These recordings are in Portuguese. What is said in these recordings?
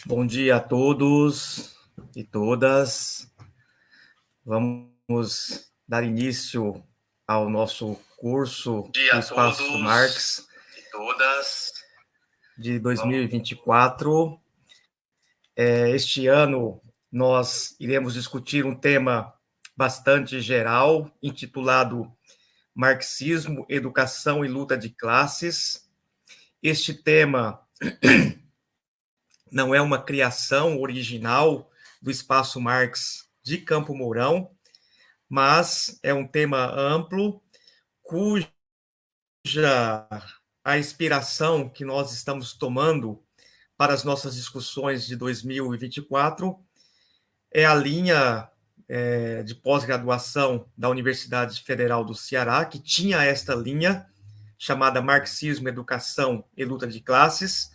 Bom dia a todos e todas. Vamos dar início ao nosso curso do Espaço Marx e todas de 2024. Este ano nós iremos discutir um tema bastante geral, intitulado Marxismo, Educação e Luta de Classes. Este tema não é uma criação original do Espaço Marx de Campo Mourão, mas é um tema amplo, cuja a inspiração que nós estamos tomando para as nossas discussões de 2024 é a linha de pós-graduação da Universidade Federal do Ceará, que tinha esta linha chamada Marxismo, Educação e Luta de Classes.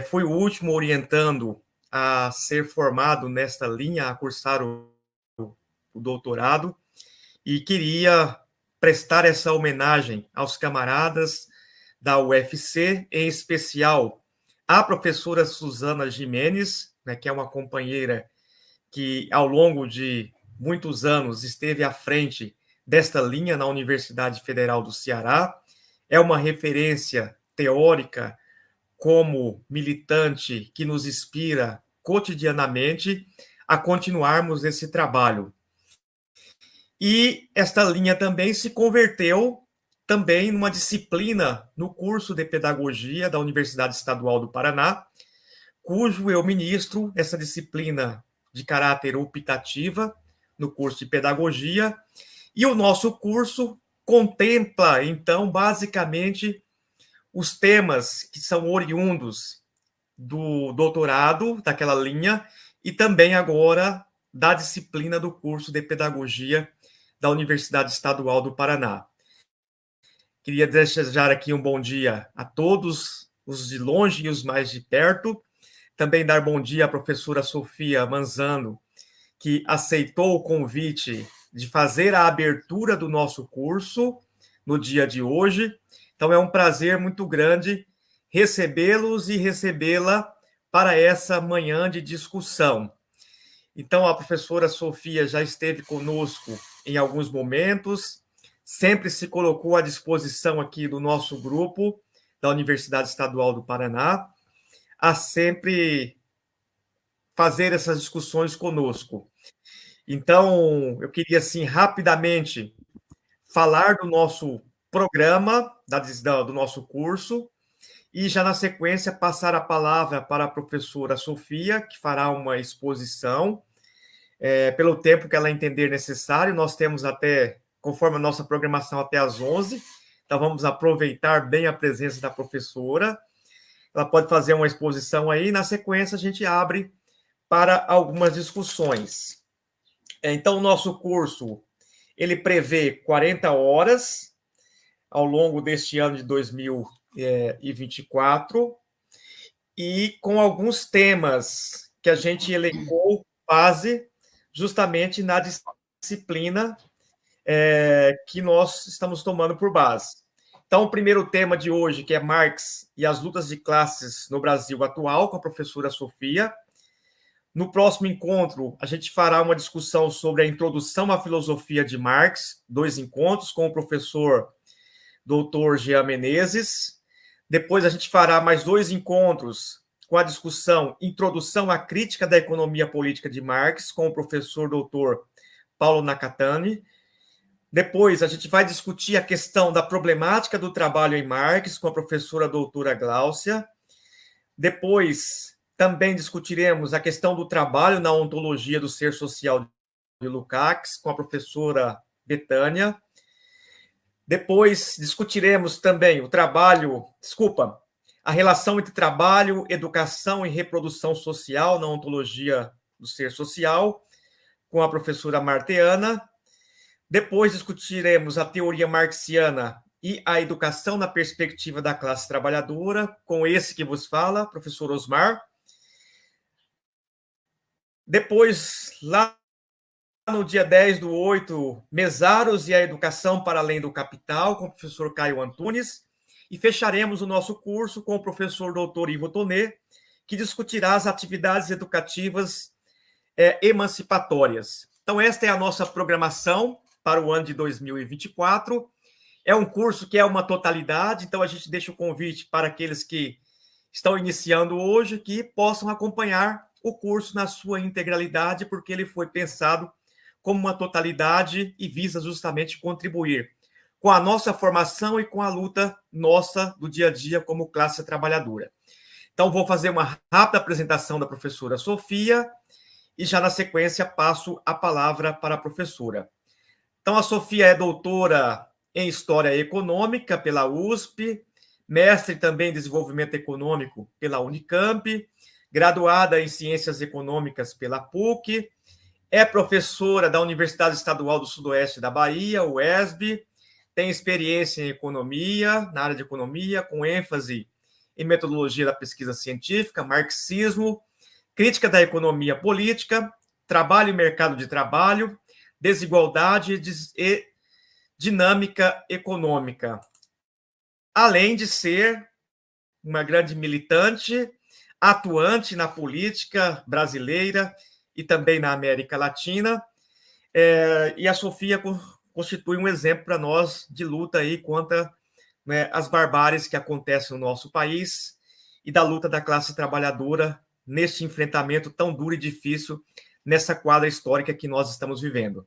Fui o último orientando a ser formado nesta linha, a cursar o doutorado, e queria prestar essa homenagem aos camaradas da UFC, em especial à professora Suzana Gimenez, né, que é uma companheira que, ao longo de muitos anos, esteve à frente desta linha na Universidade Federal do Ceará, é uma referência teórica como militante que nos inspira cotidianamente a continuarmos esse trabalho. E esta linha também se converteu também numa disciplina no curso de pedagogia da Universidade Estadual do Paraná, cujo eu ministro essa disciplina de caráter optativa no curso de pedagogia, e o nosso curso contempla, então, basicamente, os temas que são oriundos do doutorado, daquela linha, e também agora da disciplina do curso de pedagogia da Universidade Estadual do Paraná. Queria desejar aqui um bom dia a todos, os de longe e os mais de perto. Também dar bom dia à professora Sofia Manzano, que aceitou o convite de fazer a abertura do nosso curso no dia de hoje. Então, é um prazer muito grande recebê-los e recebê-la para essa manhã de discussão. Então, a professora Sofia já esteve conosco em alguns momentos, sempre se colocou à disposição aqui do nosso grupo da Universidade Estadual do Paraná, a sempre fazer essas discussões conosco. Então, eu queria, assim, rapidamente falar do nosso programa, do nosso curso, e já na sequência passar a palavra para a professora Sofia, que fará uma exposição, pelo tempo que ela entender necessário. Nós temos até, conforme a nossa programação, até às 11, então vamos aproveitar bem a presença da professora. Ela pode fazer uma exposição aí, e na sequência a gente abre para algumas discussões. Então, o nosso curso, ele prevê 40 horas ao longo deste ano de 2024, e com alguns temas que a gente elencou base justamente na disciplina que nós estamos tomando por base. Então, o primeiro tema de hoje, que é Marx e as lutas de classes no Brasil atual, com a professora Sofia. No próximo encontro, a gente fará uma discussão sobre a introdução à filosofia de Marx, 2 encontros com o professor Dr. Jean Menezes. Depois a gente fará mais 2 encontros com a discussão Introdução à Crítica da Economia Política de Marx, com o professor Dr. Paulo Nakatani. Depois a gente vai discutir a questão da problemática do trabalho em Marx, com a professora doutora Gláucia. Depois também discutiremos a questão do trabalho na ontologia do ser social de Lukács, com a professora Betânia. Depois discutiremos também a relação entre trabalho, educação e reprodução social na ontologia do ser social, com a professora Marteana. Depois discutiremos a teoria marxiana e a educação na perspectiva da classe trabalhadora, com esse que vos fala, professor Osmar. Depois, lá no dia 10/8, Mesaros e a Educação para Além do Capital, com o professor Caio Antunes. E fecharemos o nosso curso com o professor doutor Ivo Tonet, que discutirá as atividades educativas emancipatórias. Então, esta é a nossa programação para o ano de 2024. É um curso que é uma totalidade, então a gente deixa o convite para aqueles que estão iniciando hoje, que possam acompanhar o curso na sua integralidade, porque ele foi pensado como uma totalidade e visa justamente contribuir com a nossa formação e com a luta nossa do dia a dia como classe trabalhadora. Então, vou fazer uma rápida apresentação da professora Sofia e já na sequência passo a palavra para a professora. Então, a Sofia é doutora em História Econômica pela USP, mestre também em Desenvolvimento Econômico pela Unicamp, graduada em Ciências Econômicas pela PUC, é professora da Universidade Estadual do Sudoeste da Bahia, UESB, tem experiência em economia, na área de economia, com ênfase em metodologia da pesquisa científica, marxismo, crítica da economia política, trabalho e mercado de trabalho, desigualdade e dinâmica econômica. Além de ser uma grande militante, atuante na política brasileira e também na América Latina, e a Sofia constitui um exemplo para nós de luta aí contra, né, as barbáries que acontecem no nosso país e da luta da classe trabalhadora neste enfrentamento tão duro e difícil nessa quadra histórica que nós estamos vivendo.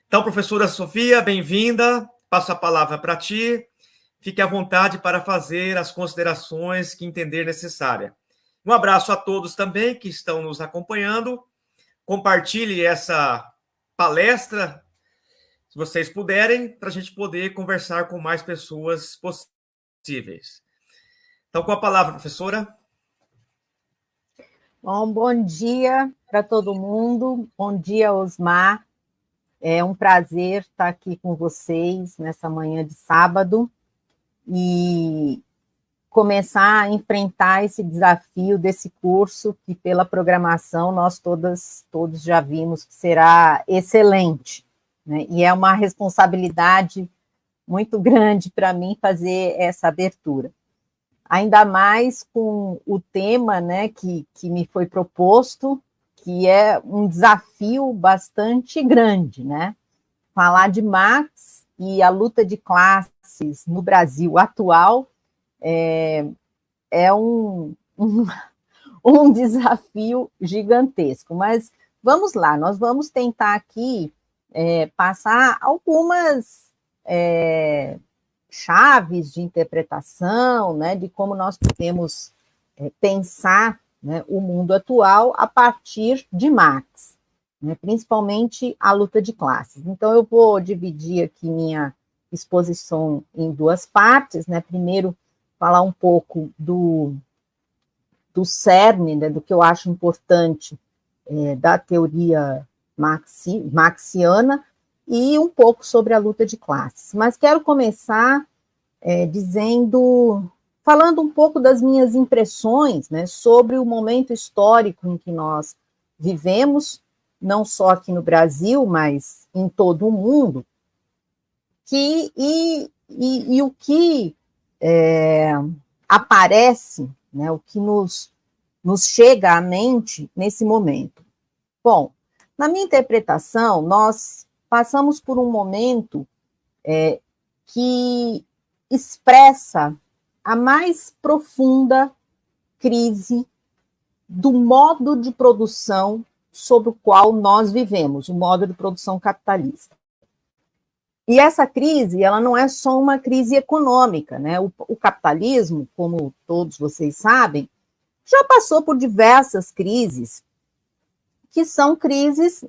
Então, professora Sofia, bem-vinda, passo a palavra para ti, fique à vontade para fazer as considerações que entender necessária. Um abraço a todos também que estão nos acompanhando, compartilhe essa palestra, se vocês puderem, para a gente poder conversar com mais pessoas possíveis. Então, com a palavra, professora. Bom dia para todo mundo, bom dia, Osmar. É um prazer estar aqui com vocês nessa manhã de sábado e começar a enfrentar esse desafio desse curso que, pela programação, nós todos já vimos que será excelente, né? E é uma responsabilidade muito grande para mim fazer essa abertura. Ainda mais com o tema, né, que me foi proposto, que é um desafio bastante grande, né? Falar de Marx e a luta de classes no Brasil atual é um desafio gigantesco. Mas vamos lá, nós vamos tentar aqui passar algumas chaves de interpretação, né, de como nós podemos pensar, né, o mundo atual a partir de Marx, né, principalmente a luta de classes. Então, eu vou dividir aqui minha exposição em duas partes, né, primeiro falar um pouco do cerne, né, do que eu acho importante da teoria marxiana, e um pouco sobre a luta de classes. Mas quero começar falando um pouco das minhas impressões, né, sobre o momento histórico em que nós vivemos, não só aqui no Brasil, mas em todo o mundo, e o que aparece, né, o que nos chega à mente nesse momento. Bom, na minha interpretação, nós passamos por um momento que expressa a mais profunda crise do modo de produção sobre o qual nós vivemos, o modo de produção capitalista. E essa crise, ela não é só uma crise econômica, né? O capitalismo, como todos vocês sabem, já passou por diversas crises, que são crises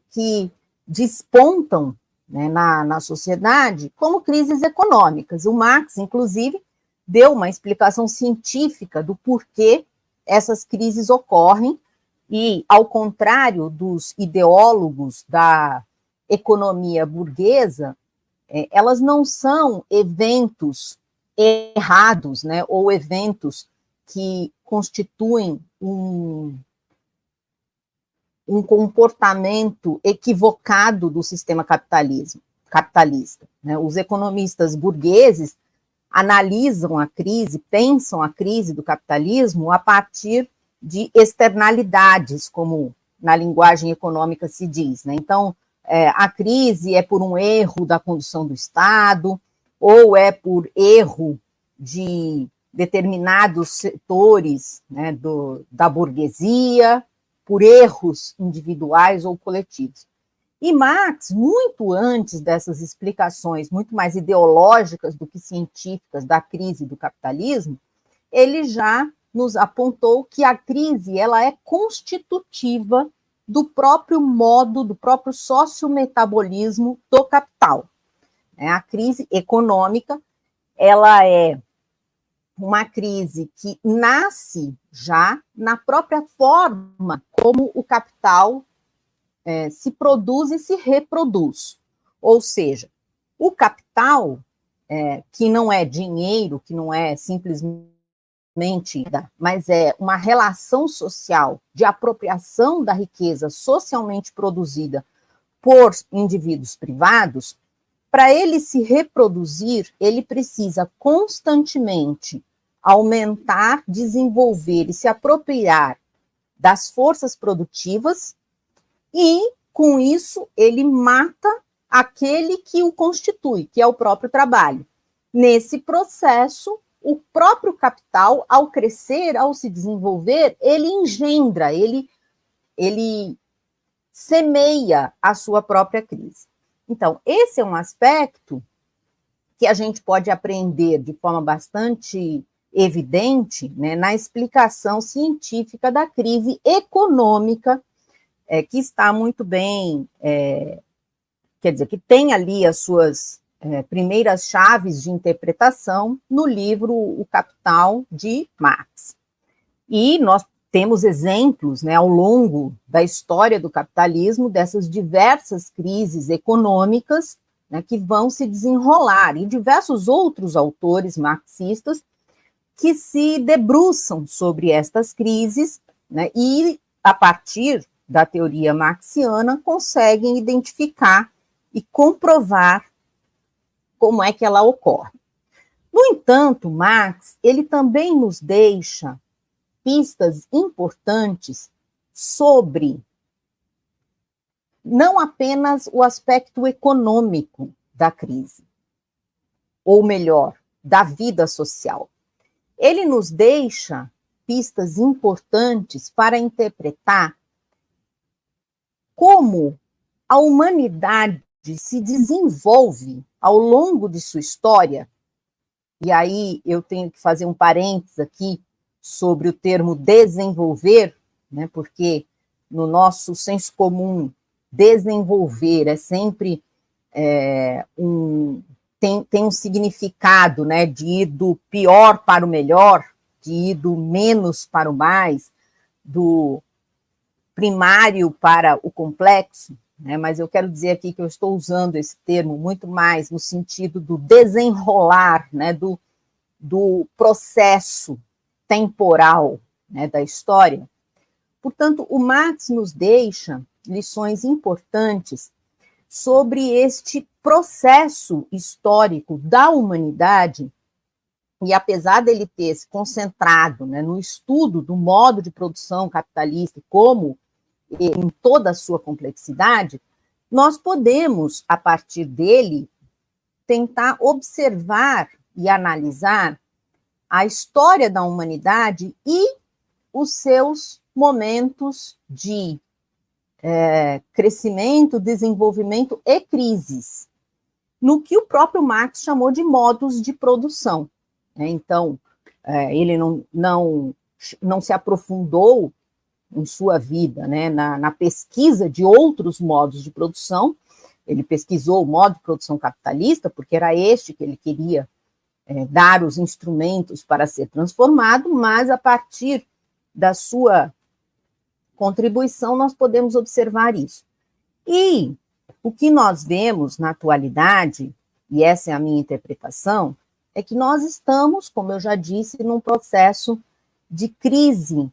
que despontam, né, na sociedade como crises econômicas. O Marx, inclusive, deu uma explicação científica do porquê essas crises ocorrem e, ao contrário dos ideólogos da economia burguesa, elas não são eventos errados, né, ou eventos que constituem um comportamento equivocado do sistema capitalista, né? Os economistas burgueses analisam a crise, pensam a crise do capitalismo a partir de externalidades, como na linguagem econômica se diz, né? Então, a crise é por um erro da condução do Estado, ou é por erro de determinados setores, né, da burguesia, por erros individuais ou coletivos. E Marx, muito antes dessas explicações, muito mais ideológicas do que científicas da crise do capitalismo, ele já nos apontou que a crise ela é constitutiva do próprio modo, do próprio sociometabolismo do capital. A crise econômica, ela é uma crise que nasce já na própria forma como o capital se produz e se reproduz. Ou seja, o capital, que não é dinheiro, que não é simplesmente, mas é uma relação social de apropriação da riqueza socialmente produzida por indivíduos privados, para ele se reproduzir, ele precisa constantemente aumentar, desenvolver e se apropriar das forças produtivas e, com isso, ele mata aquele que o constitui, que é o próprio trabalho. Nesse processo, o próprio capital, ao crescer, ao se desenvolver, ele engendra, ele semeia a sua própria crise. Então, esse é um aspecto que a gente pode aprender de forma bastante evidente, né, na explicação científica da crise econômica, que está muito bem, quer dizer, que tem ali as suas primeiras chaves de interpretação no livro O Capital, de Marx. E nós temos exemplos, né, ao longo da história do capitalismo, dessas diversas crises econômicas, né, que vão se desenrolar, e diversos outros autores marxistas que se debruçam sobre estas crises, né, e, a partir da teoria marxiana, conseguem identificar e comprovar como é que ela ocorre. No entanto, Marx, ele também nos deixa pistas importantes sobre não apenas o aspecto econômico da crise, ou melhor, da vida social. Ele nos deixa pistas importantes para interpretar como a humanidade se desenvolve ao longo de sua história, e aí eu tenho que fazer um parênteses aqui sobre o termo desenvolver, né, porque no nosso senso comum, desenvolver é sempre tem um significado, né, de ir do pior para o melhor, de ir do menos para o mais, do primário para o complexo, né, mas eu quero dizer aqui que eu estou usando esse termo muito mais no sentido do desenrolar, né, do processo temporal, né, da história. Portanto, o Marx nos deixa lições importantes sobre este processo histórico da humanidade, e apesar dele ter se concentrado, né, no estudo do modo de produção capitalista, como em toda a sua complexidade, nós podemos, a partir dele, tentar observar e analisar a história da humanidade e os seus momentos de crescimento, desenvolvimento e crises, no que o próprio Marx chamou de modos de produção. Então, ele não se aprofundou em sua vida, né, na pesquisa de outros modos de produção. Ele pesquisou o modo de produção capitalista, porque era este que ele queria dar os instrumentos para ser transformado, mas a partir da sua contribuição nós podemos observar isso. E o que nós vemos na atualidade, e essa é a minha interpretação, é que nós estamos, como eu já disse, num processo de crise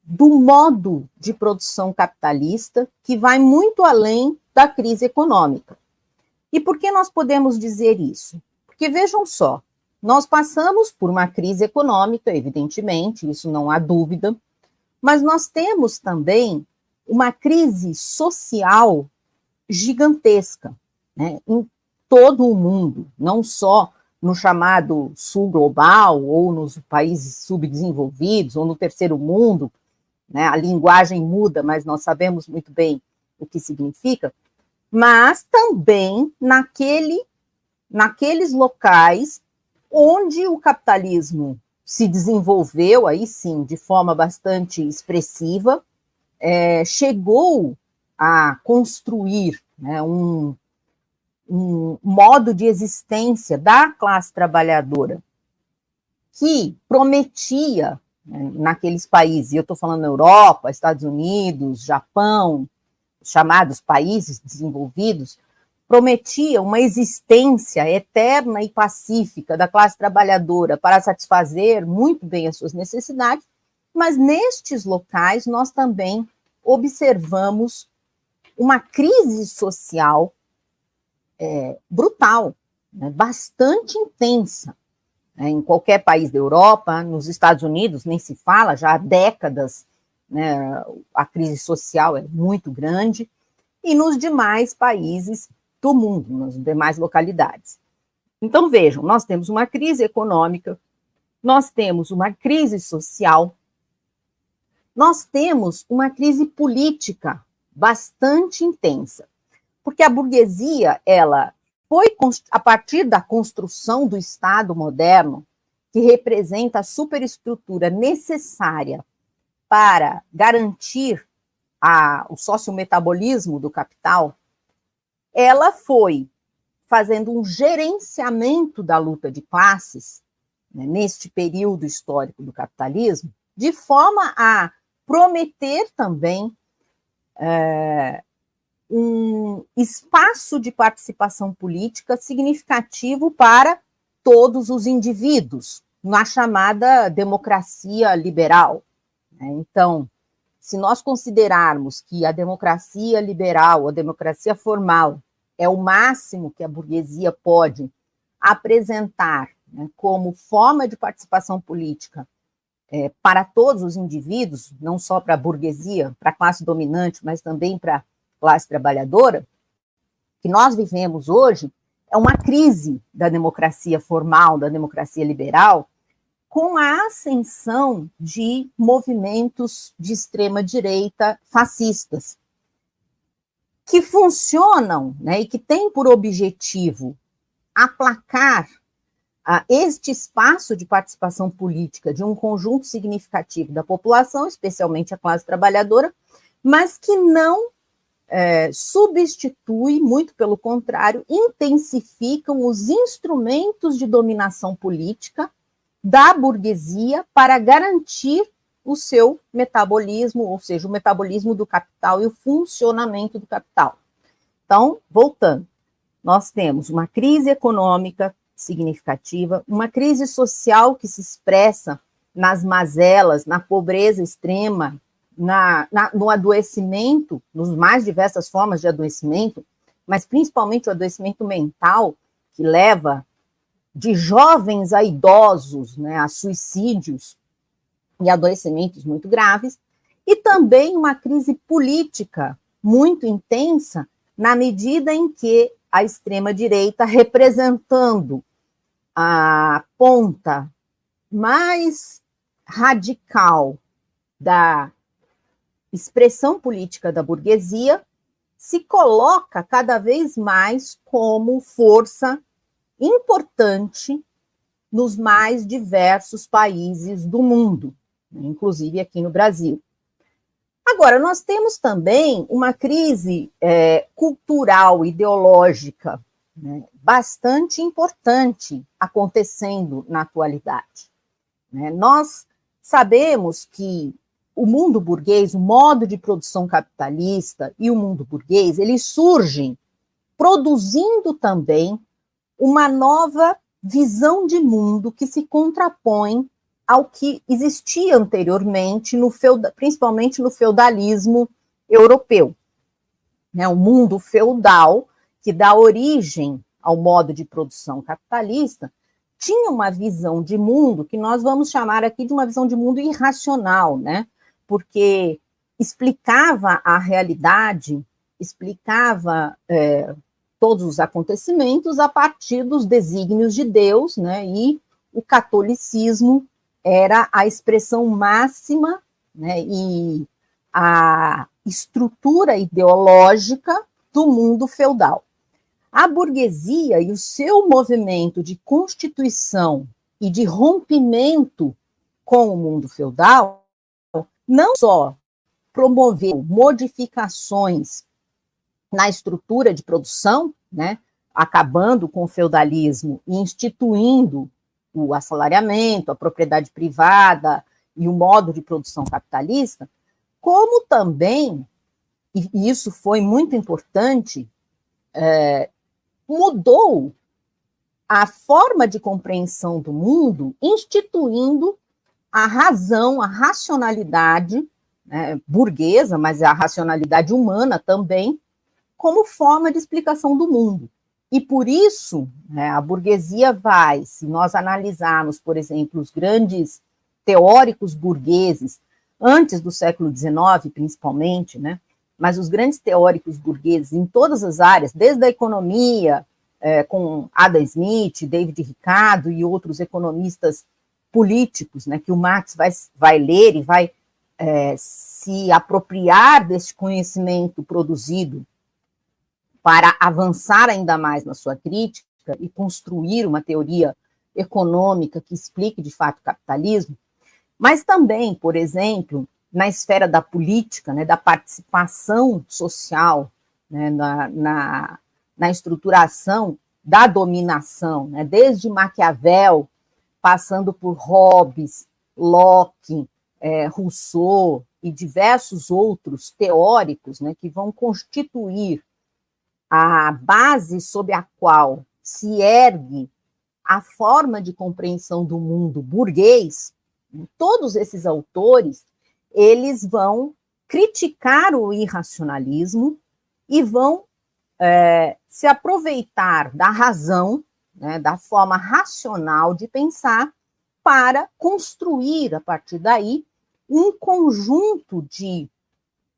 do modo de produção capitalista, que vai muito além da crise econômica. E por que nós podemos dizer isso? Porque vejam só, Nós passamos por uma crise econômica, evidentemente, isso não há dúvida, mas nós temos também uma crise social gigantesca, né, em todo o mundo, não só no chamado sul global, ou nos países subdesenvolvidos, ou no terceiro mundo, né, a linguagem muda, mas nós sabemos muito bem o que significa, mas também naqueles locais onde o capitalismo se desenvolveu, aí sim, de forma bastante expressiva, chegou a construir, né, um modo de existência da classe trabalhadora que prometia, né, naqueles países, e eu estou falando Europa, Estados Unidos, Japão, os chamados países desenvolvidos, prometia uma existência eterna e pacífica da classe trabalhadora para satisfazer muito bem as suas necessidades, mas nestes locais nós também observamos uma crise social brutal, né, bastante intensa, né, em qualquer país da Europa, nos Estados Unidos nem se fala, já há décadas, né, a crise social é muito grande, e nos demais países do mundo, nas demais localidades. Então, vejam, nós temos uma crise econômica, nós temos uma crise social, nós temos uma crise política bastante intensa, porque a burguesia, ela foi, a partir da construção do Estado moderno, que representa a superestrutura necessária para garantir o sociometabolismo do capital, ela foi fazendo um gerenciamento da luta de classes, né, neste período histórico do capitalismo, de forma a prometer também um espaço de participação política significativo para todos os indivíduos, na chamada democracia liberal. Então, se nós considerarmos que a democracia liberal, a democracia formal, é o máximo que a burguesia pode apresentar, né, como forma de participação política para todos os indivíduos, não só para a burguesia, para a classe dominante, mas também para a classe trabalhadora, que nós vivemos hoje é uma crise da democracia formal, da democracia liberal, com a ascensão de movimentos de extrema-direita fascistas, que funcionam, né, e que têm por objetivo aplacar este espaço de participação política de um conjunto significativo da população, especialmente a classe trabalhadora, mas que não substitui, muito pelo contrário, intensificam os instrumentos de dominação política da burguesia para garantir o seu metabolismo, ou seja, o metabolismo do capital e o funcionamento do capital. Então, voltando, nós temos uma crise econômica significativa, uma crise social que se expressa nas mazelas, na pobreza extrema, no adoecimento, nas mais diversas formas de adoecimento, mas principalmente o adoecimento mental, que leva de jovens a idosos, né, a suicídios e adoecimentos muito graves, e também uma crise política muito intensa, na medida em que a extrema-direita, representando a ponta mais radical da expressão política da burguesia, se coloca cada vez mais como força importante nos mais diversos países do mundo, inclusive aqui no Brasil. Agora, nós temos também uma crise cultural, ideológica, né, bastante importante acontecendo na atualidade. Nós sabemos que o mundo burguês, o modo de produção capitalista e o mundo burguês, eles surgem produzindo também uma nova visão de mundo que se contrapõe ao que existia anteriormente, principalmente no feudalismo europeu. O mundo feudal, que dá origem ao modo de produção capitalista, tinha uma visão de mundo que nós vamos chamar aqui de uma visão de mundo irracional, né? Porque explicava a realidade, explicava todos os acontecimentos a partir dos desígnios de Deus, né? E o catolicismo era a expressão máxima, né? E a estrutura ideológica do mundo feudal. A burguesia e o seu movimento de constituição e de rompimento com o mundo feudal não só promoveu modificações na estrutura de produção, né, acabando com o feudalismo e instituindo o assalariamento, a propriedade privada e o modo de produção capitalista, como também, e isso foi muito importante, mudou a forma de compreensão do mundo, instituindo a razão, a racionalidade, né, burguesa, mas a racionalidade humana também, como forma de explicação do mundo. E por isso, né, a burguesia vai, se nós analisarmos, por exemplo, os grandes teóricos burgueses, antes do século XIX, principalmente, né, mas os grandes teóricos burgueses em todas as áreas, desde a economia, com Adam Smith, David Ricardo e outros economistas políticos, né, que o Marx vai ler e vai se apropriar desse conhecimento produzido para avançar ainda mais na sua crítica e construir uma teoria econômica que explique de fato o capitalismo, mas também, por exemplo, na esfera da política, né, da participação social, né, na estruturação da dominação, né, desde Maquiavel, passando por Hobbes, Locke, Rousseau e diversos outros teóricos, né, que vão constituir a base sob a qual se ergue a forma de compreensão do mundo burguês. Todos esses autores, eles vão criticar o irracionalismo e vão se aproveitar da razão, né, da forma racional de pensar, para construir, a partir daí, um conjunto de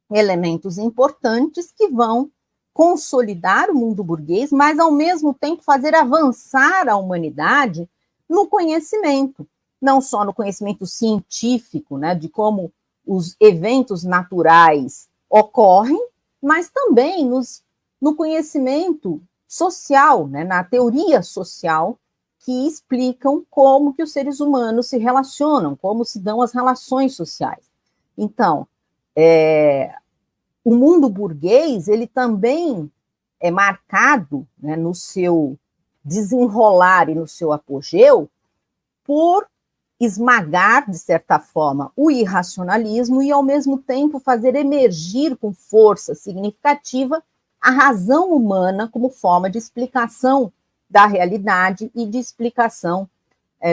elementos importantes que vão consolidar o mundo burguês, mas, ao mesmo tempo, fazer avançar a humanidade no conhecimento, não só no conhecimento científico, né, de como os eventos naturais ocorrem, mas também no conhecimento social, né, na teoria social, que explicam como que os seres humanos se relacionam, como se dão as relações sociais. Então, o mundo burguês, ele também é marcado, né, no seu desenrolar e no seu apogeu por esmagar, de certa forma, o irracionalismo e, ao mesmo tempo, fazer emergir com força significativa a razão humana como forma de explicação da realidade e de explicação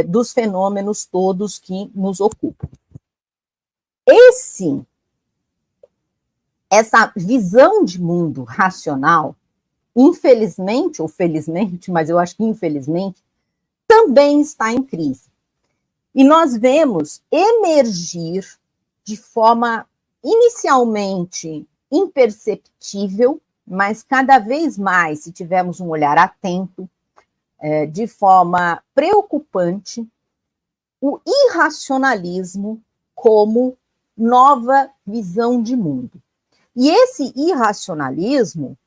dos fenômenos todos que nos ocupam. Essa visão de mundo racional, infelizmente, ou felizmente, mas eu acho que infelizmente, também está em crise. E nós vemos emergir de forma inicialmente imperceptível, mas cada vez mais, se tivermos um olhar atento, de forma preocupante, o irracionalismo como nova visão de mundo. E esse irracionalismo,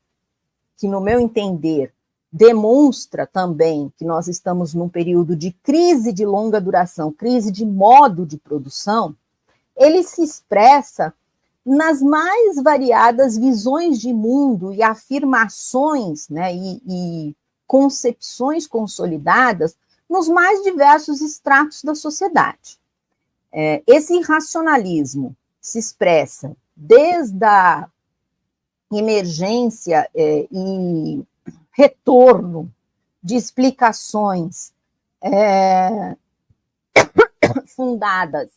que no meu entender demonstra também que nós estamos num período de crise de longa duração, crise de modo de produção, ele se expressa nas mais variadas visões de mundo e afirmações, né, e concepções consolidadas nos mais diversos estratos da sociedade. Esse irracionalismo se expressa desde a emergência e retorno de explicações fundadas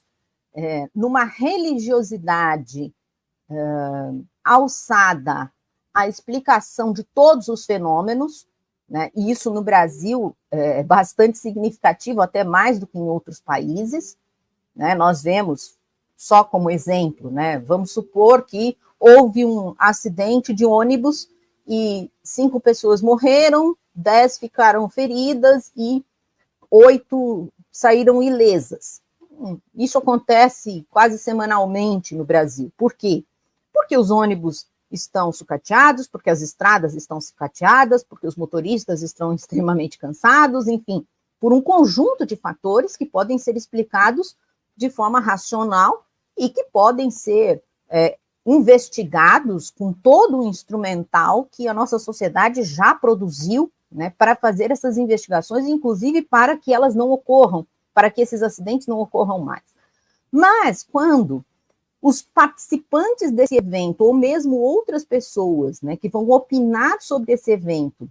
numa religiosidade alçada à explicação de todos os fenômenos, né? E isso no Brasil é bastante significativo, até mais do que em outros países, né? Nós vemos, só como exemplo, né? Vamos supor que houve um acidente de ônibus e 5 pessoas morreram, 10 ficaram feridas e 8 saíram ilesas. Isso acontece quase semanalmente no Brasil. Por quê? Porque os ônibus estão sucateados, porque as estradas estão sucateadas, porque os motoristas estão extremamente cansados, enfim, por um conjunto de fatores que podem ser explicados de forma racional e que podem ser investigados com todo o instrumental que a nossa sociedade já produziu, né, para fazer essas investigações, inclusive para que elas não ocorram, para que esses acidentes não ocorram mais. Mas quando os participantes desse evento, ou mesmo outras pessoas, né, que vão opinar sobre esse evento,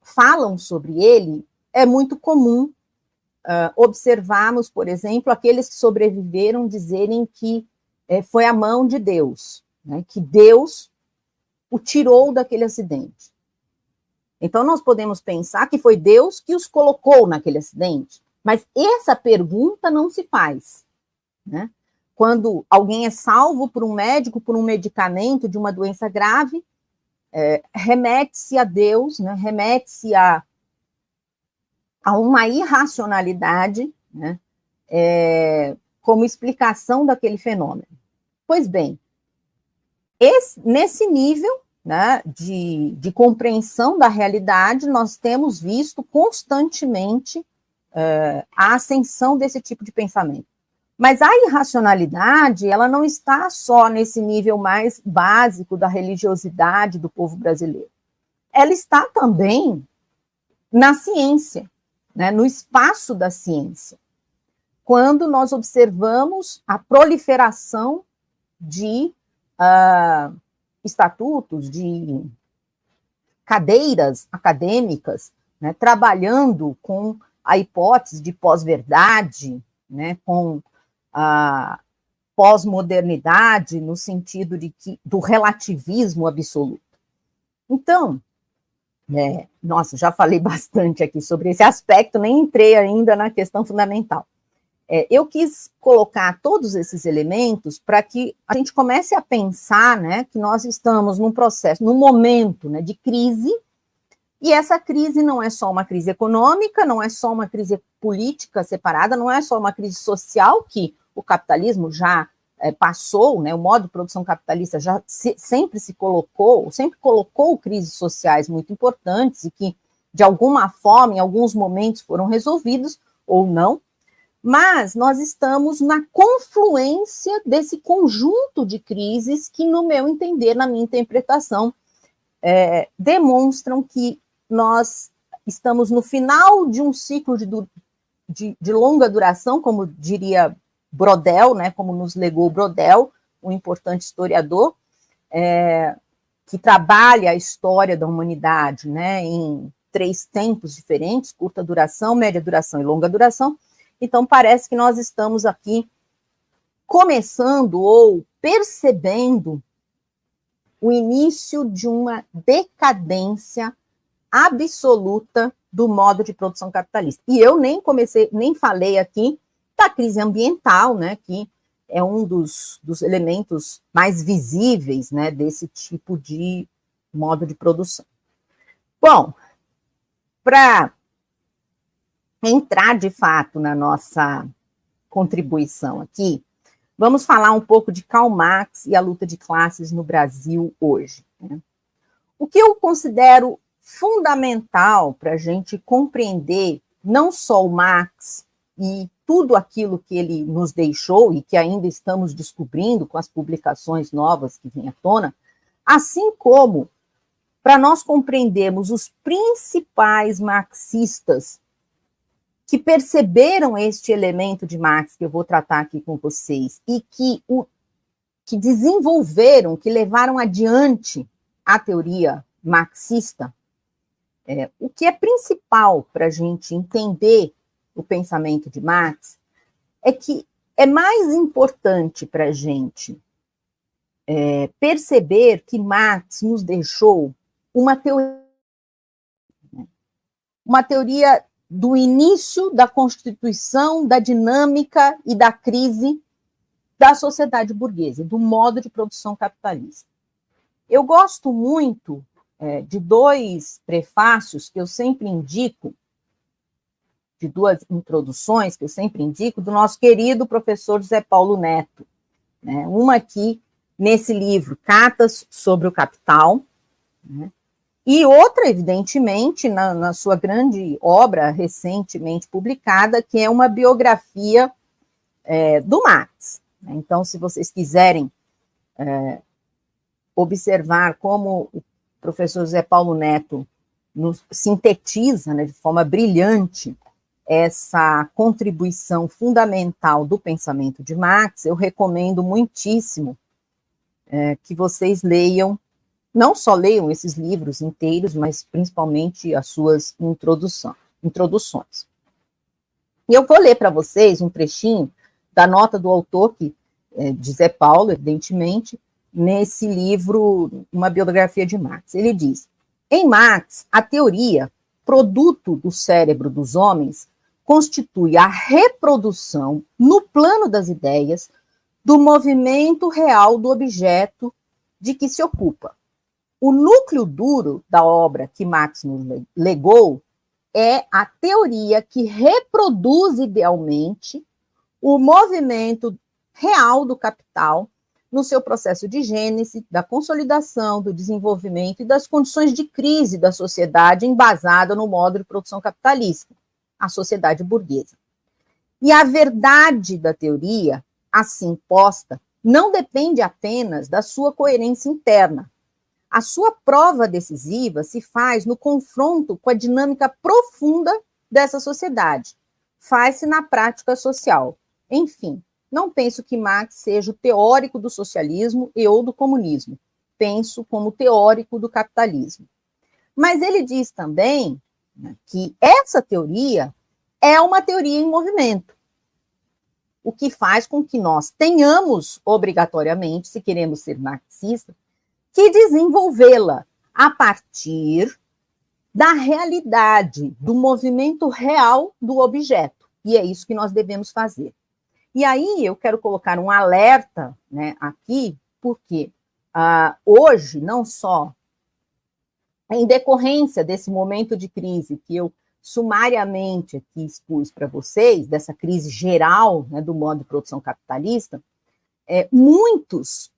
falam sobre ele, é muito comum observarmos, por exemplo, aqueles que sobreviveram dizerem que foi a mão de Deus, né, que Deus o tirou daquele acidente. Então, nós podemos pensar que foi Deus que os colocou naquele acidente, mas essa pergunta não se faz, né? Quando alguém é salvo por um médico, por um medicamento de uma doença grave, remete-se a Deus, né? Remete-se a uma irracionalidade, né? Como explicação daquele fenômeno. Pois bem, nesse nível, né, de compreensão da realidade, nós temos visto constantemente a ascensão desse tipo de pensamento. Mas a irracionalidade, ela não está só nesse nível mais básico da religiosidade do povo brasileiro. Ela está também na ciência, né, no espaço da ciência. Quando nós observamos a proliferação de estatutos, de cadeiras acadêmicas, né, trabalhando com a hipótese de pós-verdade, né, com a pós-modernidade, no sentido do relativismo absoluto. Então, nossa, já falei bastante aqui sobre esse aspecto, nem entrei ainda na questão fundamental. Eu quis colocar todos esses elementos para que a gente comece a pensar, né, que nós estamos num processo, num momento, né, de crise, e essa crise não é só uma crise econômica, não é só uma crise política separada, não é só uma crise social, que o capitalismo já passou, né, o modo de produção capitalista já sempre colocou crises sociais muito importantes e que, de alguma forma, em alguns momentos foram resolvidos ou não, mas nós estamos na confluência desse conjunto de crises que, no meu entender, na minha interpretação, demonstram que nós estamos no final de um ciclo de longa duração, como diria Brodel, né, como nos legou Brodel, um importante historiador, que trabalha a história da humanidade, né, em 3 tempos diferentes, curta duração, média duração e longa duração. Então, parece que nós estamos aqui começando ou percebendo o início de uma decadência absoluta do modo de produção capitalista. E eu nem falei aqui da crise ambiental, né, que é um dos elementos mais visíveis, né, desse tipo de modo de produção. Bom, para entrar de fato na nossa contribuição aqui, vamos falar um pouco de Karl Marx e a luta de classes no Brasil hoje, né? O que eu considero fundamental para a gente compreender não só o Marx e tudo aquilo que ele nos deixou e que ainda estamos descobrindo com as publicações novas que vêm à tona, assim como para nós compreendermos os principais marxistas que perceberam este elemento de Marx que eu vou tratar aqui com vocês e que desenvolveram, que levaram adiante a teoria marxista, o que é principal para a gente entender o pensamento de Marx é que é mais importante para a gente perceber que Marx nos deixou uma teoria uma teoria do início da constituição, da dinâmica e da crise da sociedade burguesa, do modo de produção capitalista. Eu gosto muito de dois prefácios que eu sempre indico, de duas introduções que eu sempre indico, do nosso querido professor José Paulo Neto. Né? Uma aqui, nesse livro, Cartas sobre o Capital, né? E outra, evidentemente, na sua grande obra recentemente publicada, que é uma biografia do Marx. Então, se vocês quiserem observar como o professor José Paulo Neto sintetiza, né, de forma brilhante essa contribuição fundamental do pensamento de Marx, eu recomendo muitíssimo que vocês leiam, não só leiam esses livros inteiros, mas principalmente as suas introduções. E eu vou ler para vocês um trechinho da nota do autor, de Zé Paulo, evidentemente, nesse livro, uma biografia de Marx. Ele diz: em Marx, a teoria, produto do cérebro dos homens, constitui a reprodução, no plano das ideias, do movimento real do objeto de que se ocupa. O núcleo duro da obra que Marx nos legou é a teoria que reproduz idealmente o movimento real do capital no seu processo de gênese, da consolidação, do desenvolvimento e das condições de crise da sociedade embasada no modo de produção capitalista, a sociedade burguesa. E a verdade da teoria, assim posta, não depende apenas da sua coerência interna. A sua prova decisiva se faz no confronto com a dinâmica profunda dessa sociedade. Faz-se na prática social. Enfim, não penso que Marx seja o teórico do socialismo e ou do comunismo. Penso como teórico do capitalismo. Mas ele diz também, né, que essa teoria é uma teoria em movimento, o que faz com que nós tenhamos, obrigatoriamente, se queremos ser marxistas, que desenvolvê-la a partir da realidade, do movimento real do objeto. E é isso que nós devemos fazer. E aí eu quero colocar um alerta, né, aqui, porque hoje, não só em decorrência desse momento de crise que eu sumariamente aqui expus para vocês, dessa crise geral, né, do modo de produção capitalista, muitos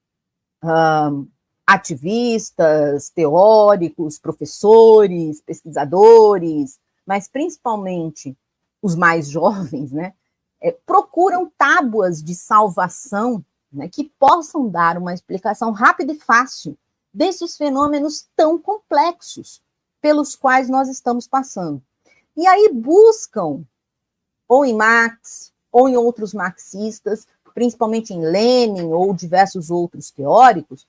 ativistas, teóricos, professores, pesquisadores, mas principalmente os mais jovens, né, procuram tábuas de salvação, né, que possam dar uma explicação rápida e fácil desses fenômenos tão complexos pelos quais nós estamos passando. E aí buscam, ou em Marx, ou em outros marxistas, principalmente em Lenin ou diversos outros teóricos,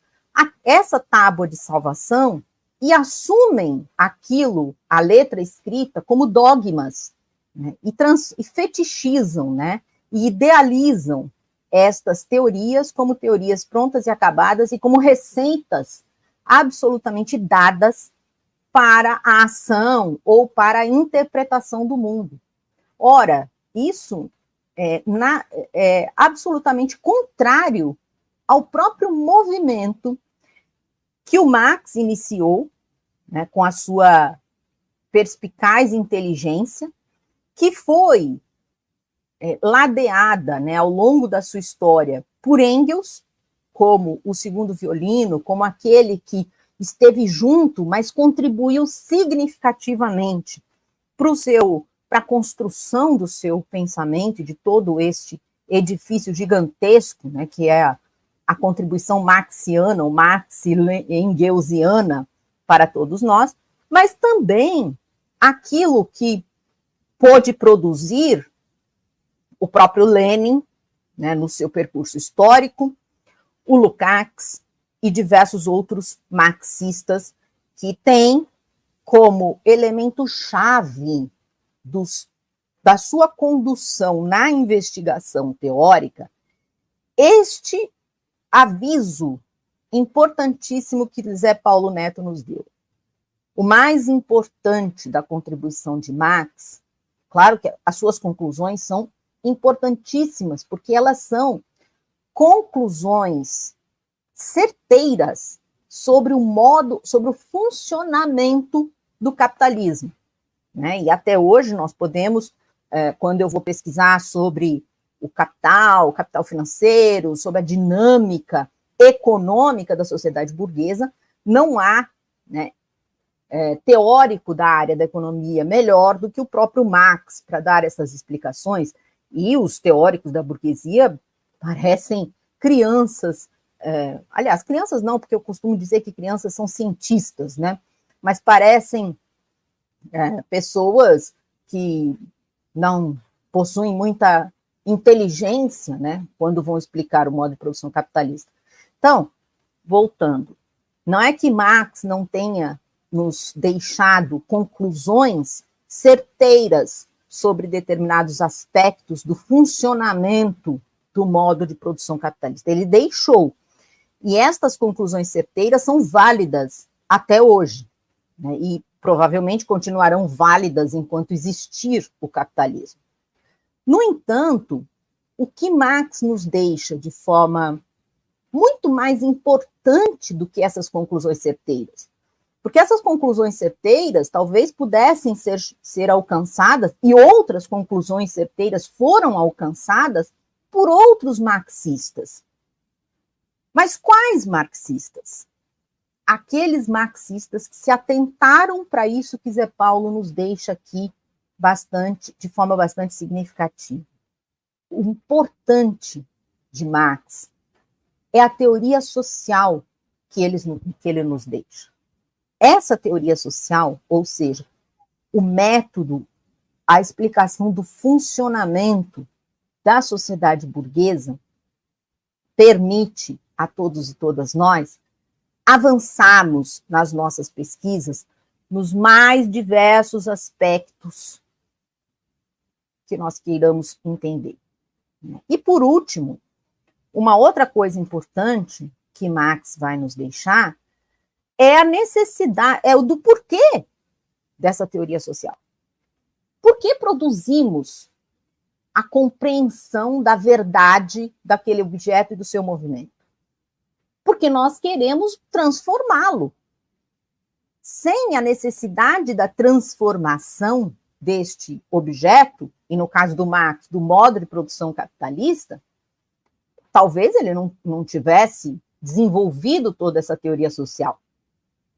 essa tábua de salvação e assumem aquilo, a letra escrita, como dogmas, né, e fetichizam, né, e idealizam estas teorias como teorias prontas e acabadas e como receitas absolutamente dadas para a ação ou para a interpretação do mundo. Ora, isso é absolutamente contrário ao próprio movimento que o Marx iniciou, né, com a sua perspicaz inteligência, que foi ladeada, né, ao longo da sua história por Engels, como o segundo violino, como aquele que esteve junto, mas contribuiu significativamente para a construção do seu pensamento, de todo este edifício gigantesco, né, que é a contribuição marxiana, ou marx-engelsiana para todos nós, mas também aquilo que pôde produzir o próprio Lenin, né, no seu percurso histórico, o Lukács e diversos outros marxistas que têm como elemento-chave da sua condução na investigação teórica este aviso importantíssimo que Zé Paulo Neto nos deu. O mais importante da contribuição de Marx, claro que as suas conclusões são importantíssimas, porque elas são conclusões certeiras sobre o modo, sobre o funcionamento do capitalismo, né? E até hoje nós podemos, quando eu vou pesquisar sobre o capital financeiro, sobre a dinâmica econômica da sociedade burguesa, não há, né, teórico da área da economia melhor do que o próprio Marx para dar essas explicações, e os teóricos da burguesia parecem crianças, aliás, crianças não, porque eu costumo dizer que crianças são cientistas, né? Mas parecem pessoas que não possuem muita inteligência, né, quando vão explicar o modo de produção capitalista. Então, voltando, não é que Marx não tenha nos deixado conclusões certeiras sobre determinados aspectos do funcionamento do modo de produção capitalista. Ele deixou. E estas conclusões certeiras são válidas até hoje, né, e provavelmente continuarão válidas enquanto existir o capitalismo. No entanto, o que Marx nos deixa de forma muito mais importante do que essas conclusões certeiras, porque essas conclusões certeiras talvez pudessem ser alcançadas, e outras conclusões certeiras foram alcançadas por outros marxistas. Mas quais marxistas? Aqueles marxistas que se atentaram para isso que Zé Paulo nos deixa aqui de forma bastante significativa. O importante de Marx é a teoria social que ele nos deixa. Essa teoria social, ou seja, o método, a explicação do funcionamento da sociedade burguesa, permite a todos e todas nós avançarmos nas nossas pesquisas nos mais diversos aspectos que nós queiramos entender. E, por último, uma outra coisa importante que Marx vai nos deixar é a necessidade, é o do porquê dessa teoria social. Por que produzimos a compreensão da verdade daquele objeto e do seu movimento? Porque nós queremos transformá-lo. Sem a necessidade da transformação deste objeto, e no caso do Marx, do modo de produção capitalista, talvez ele não tivesse desenvolvido toda essa teoria social,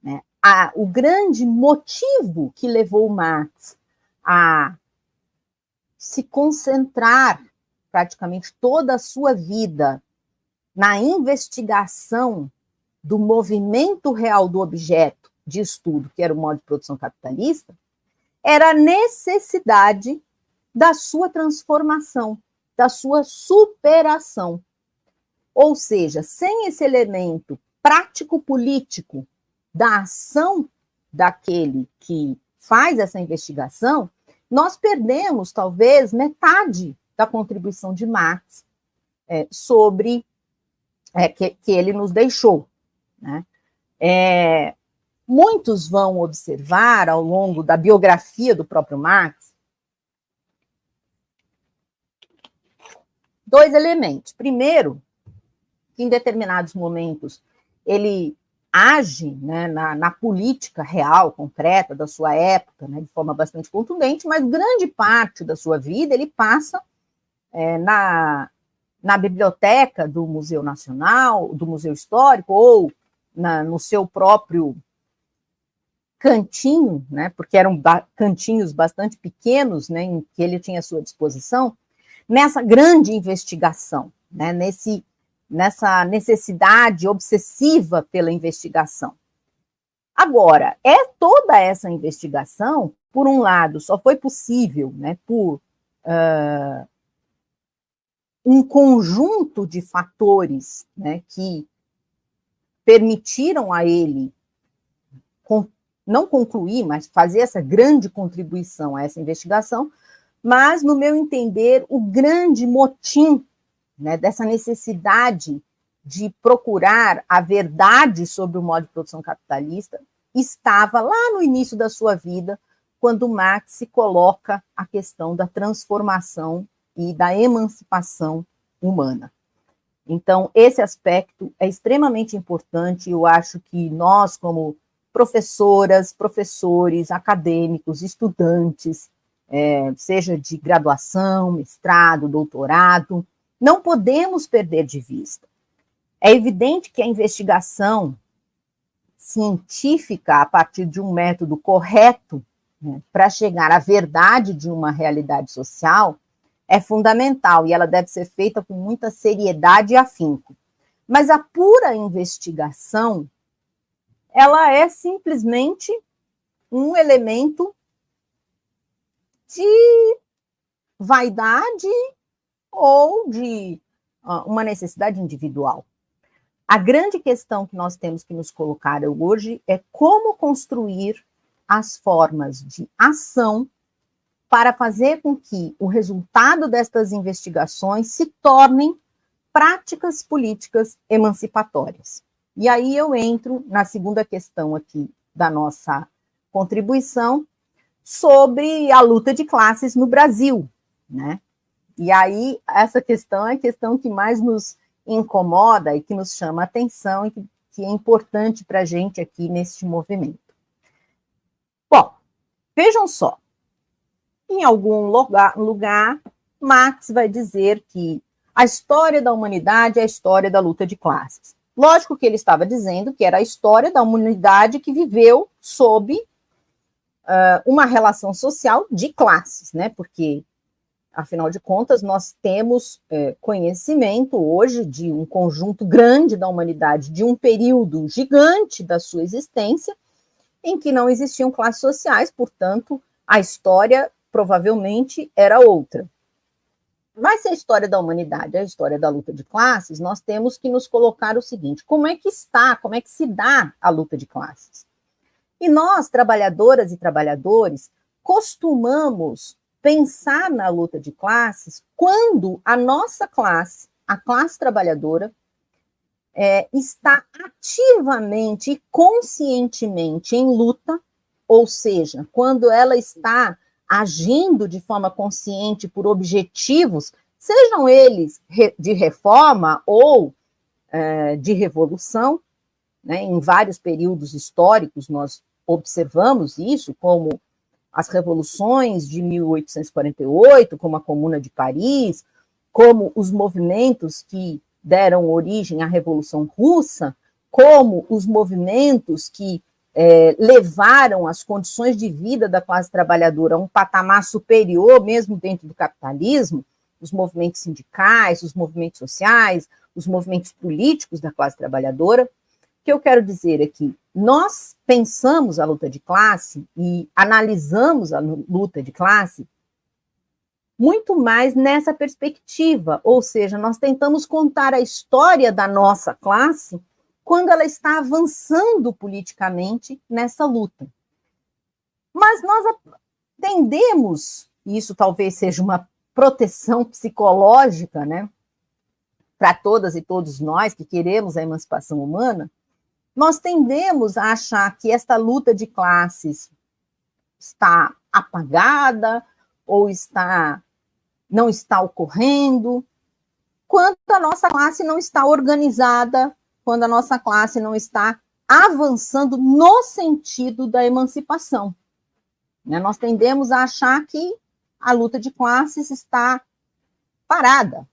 né? O grande motivo que levou Marx a se concentrar praticamente toda a sua vida na investigação do movimento real do objeto de estudo, que era o modo de produção capitalista, era a necessidade da sua transformação, da sua superação. Ou seja, sem esse elemento prático-político da ação daquele que faz essa investigação, nós perdemos, talvez, metade da contribuição de Marx sobre que ele nos deixou, né? Muitos vão observar, ao longo da biografia do próprio Marx, dois elementos. Primeiro, que em determinados momentos ele age, né, na política real, concreta da sua época, né, de forma bastante contundente, mas grande parte da sua vida ele passa na biblioteca do Museu Nacional, do Museu Histórico, ou no seu próprio cantinho, né, porque eram cantinhos bastante pequenos, né, em que ele tinha à sua disposição, nessa grande investigação, né, nessa necessidade obsessiva pela investigação. Agora, toda essa investigação, por um lado, só foi possível, né, por um conjunto de fatores, né, que permitiram a ele não concluir, mas fazer essa grande contribuição a essa investigação, mas, no meu entender, o grande motim, né, dessa necessidade de procurar a verdade sobre o modo de produção capitalista estava lá no início da sua vida, quando Marx se coloca a questão da transformação e da emancipação humana. Então, esse aspecto é extremamente importante. Eu acho que nós, como professoras, professores, acadêmicos, estudantes, seja de graduação, mestrado, doutorado, não podemos perder de vista. É evidente que a investigação científica, a partir de um método correto, né, para chegar à verdade de uma realidade social, é fundamental, e ela deve ser feita com muita seriedade e afinco. Mas a pura investigação, ela é simplesmente um elemento de vaidade ou de uma necessidade individual. A grande questão que nós temos que nos colocar hoje é como construir as formas de ação para fazer com que o resultado destas investigações se tornem práticas políticas emancipatórias. E aí eu entro na segunda questão aqui da nossa contribuição, sobre a luta de classes no Brasil, né? E aí essa questão é a questão que mais nos incomoda e que nos chama a atenção e que é importante para a gente aqui neste movimento. Bom, vejam só, em algum lugar, Marx vai dizer que a história da humanidade é a história da luta de classes. Lógico que ele estava dizendo que era a história da humanidade que viveu sob uma relação social de classes, né? Porque, afinal de contas, nós temos conhecimento hoje de um conjunto grande da humanidade, de um período gigante da sua existência, em que não existiam classes sociais, portanto, a história provavelmente era outra. Mas se a história da humanidade é a história da luta de classes, nós temos que nos colocar o seguinte: como é que se dá a luta de classes? E nós, trabalhadoras e trabalhadores, costumamos pensar na luta de classes quando a nossa classe, a classe trabalhadora, está ativamente e conscientemente em luta, ou seja, quando ela está agindo de forma consciente por objetivos, sejam eles de reforma ou de revolução, né? Em vários períodos históricos nós observamos isso, como as revoluções de 1848, como a Comuna de Paris, como os movimentos que deram origem à Revolução Russa, como os movimentos que levaram as condições de vida da classe trabalhadora a um patamar superior, mesmo dentro do capitalismo, os movimentos sindicais, os movimentos sociais, os movimentos políticos da classe trabalhadora. O que eu quero dizer é que nós pensamos a luta de classe e analisamos a luta de classe muito mais nessa perspectiva, ou seja, nós tentamos contar a história da nossa classe quando ela está avançando politicamente nessa luta. Mas nós tendemos, e isso talvez seja uma proteção psicológica, né, para todas e todos nós que queremos a emancipação humana, nós tendemos a achar que esta luta de classes está apagada ou não está ocorrendo, quando a nossa classe não está organizada, quando a nossa classe não está avançando no sentido da emancipação. Nós tendemos a achar que a luta de classes está parada,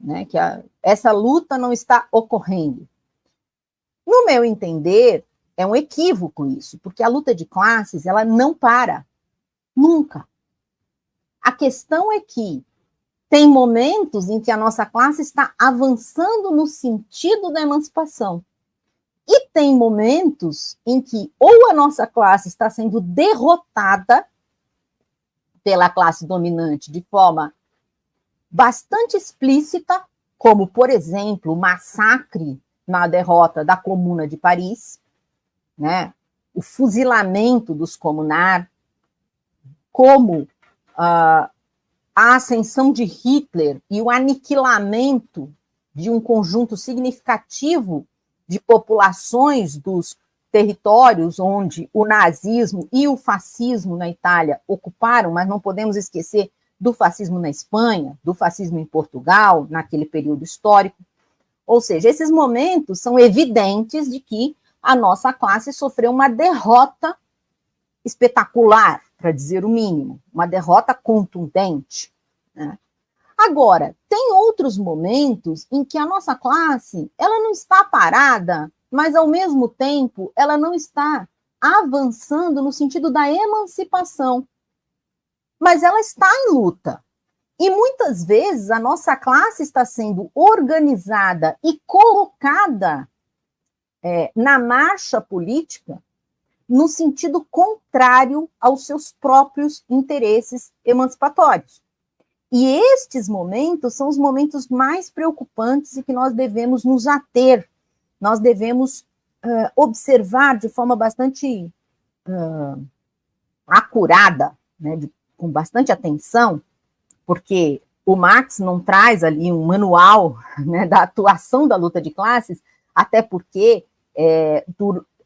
né? Que essa luta não está ocorrendo. No meu entender, é um equívoco isso, porque a luta de classes, ela não para, nunca. A questão é que tem momentos em que a nossa classe está avançando no sentido da emancipação. E tem momentos em que ou a nossa classe está sendo derrotada pela classe dominante de forma bastante explícita, como, por exemplo, o massacre na derrota da Comuna de Paris, né? O fuzilamento dos comunar, como a ascensão de Hitler e o aniquilamento de um conjunto significativo de populações dos territórios onde o nazismo e o fascismo na Itália ocuparam, mas não podemos esquecer do fascismo na Espanha, do fascismo em Portugal, naquele período histórico. Ou seja, esses momentos são evidentes de que a nossa classe sofreu uma derrota espetacular, para dizer o mínimo, uma derrota contundente, né? Agora, tem outros momentos em que a nossa classe, ela não está parada, mas, ao mesmo tempo, ela não está avançando no sentido da emancipação, mas ela está em luta. E, muitas vezes, a nossa classe está sendo organizada e colocada na marcha política no sentido contrário aos seus próprios interesses emancipatórios. E estes momentos são os momentos mais preocupantes e que nós devemos nos ater, nós devemos observar de forma bastante acurada, né, com bastante atenção, porque o Marx não traz ali um manual, né, da atuação da luta de classes, até porque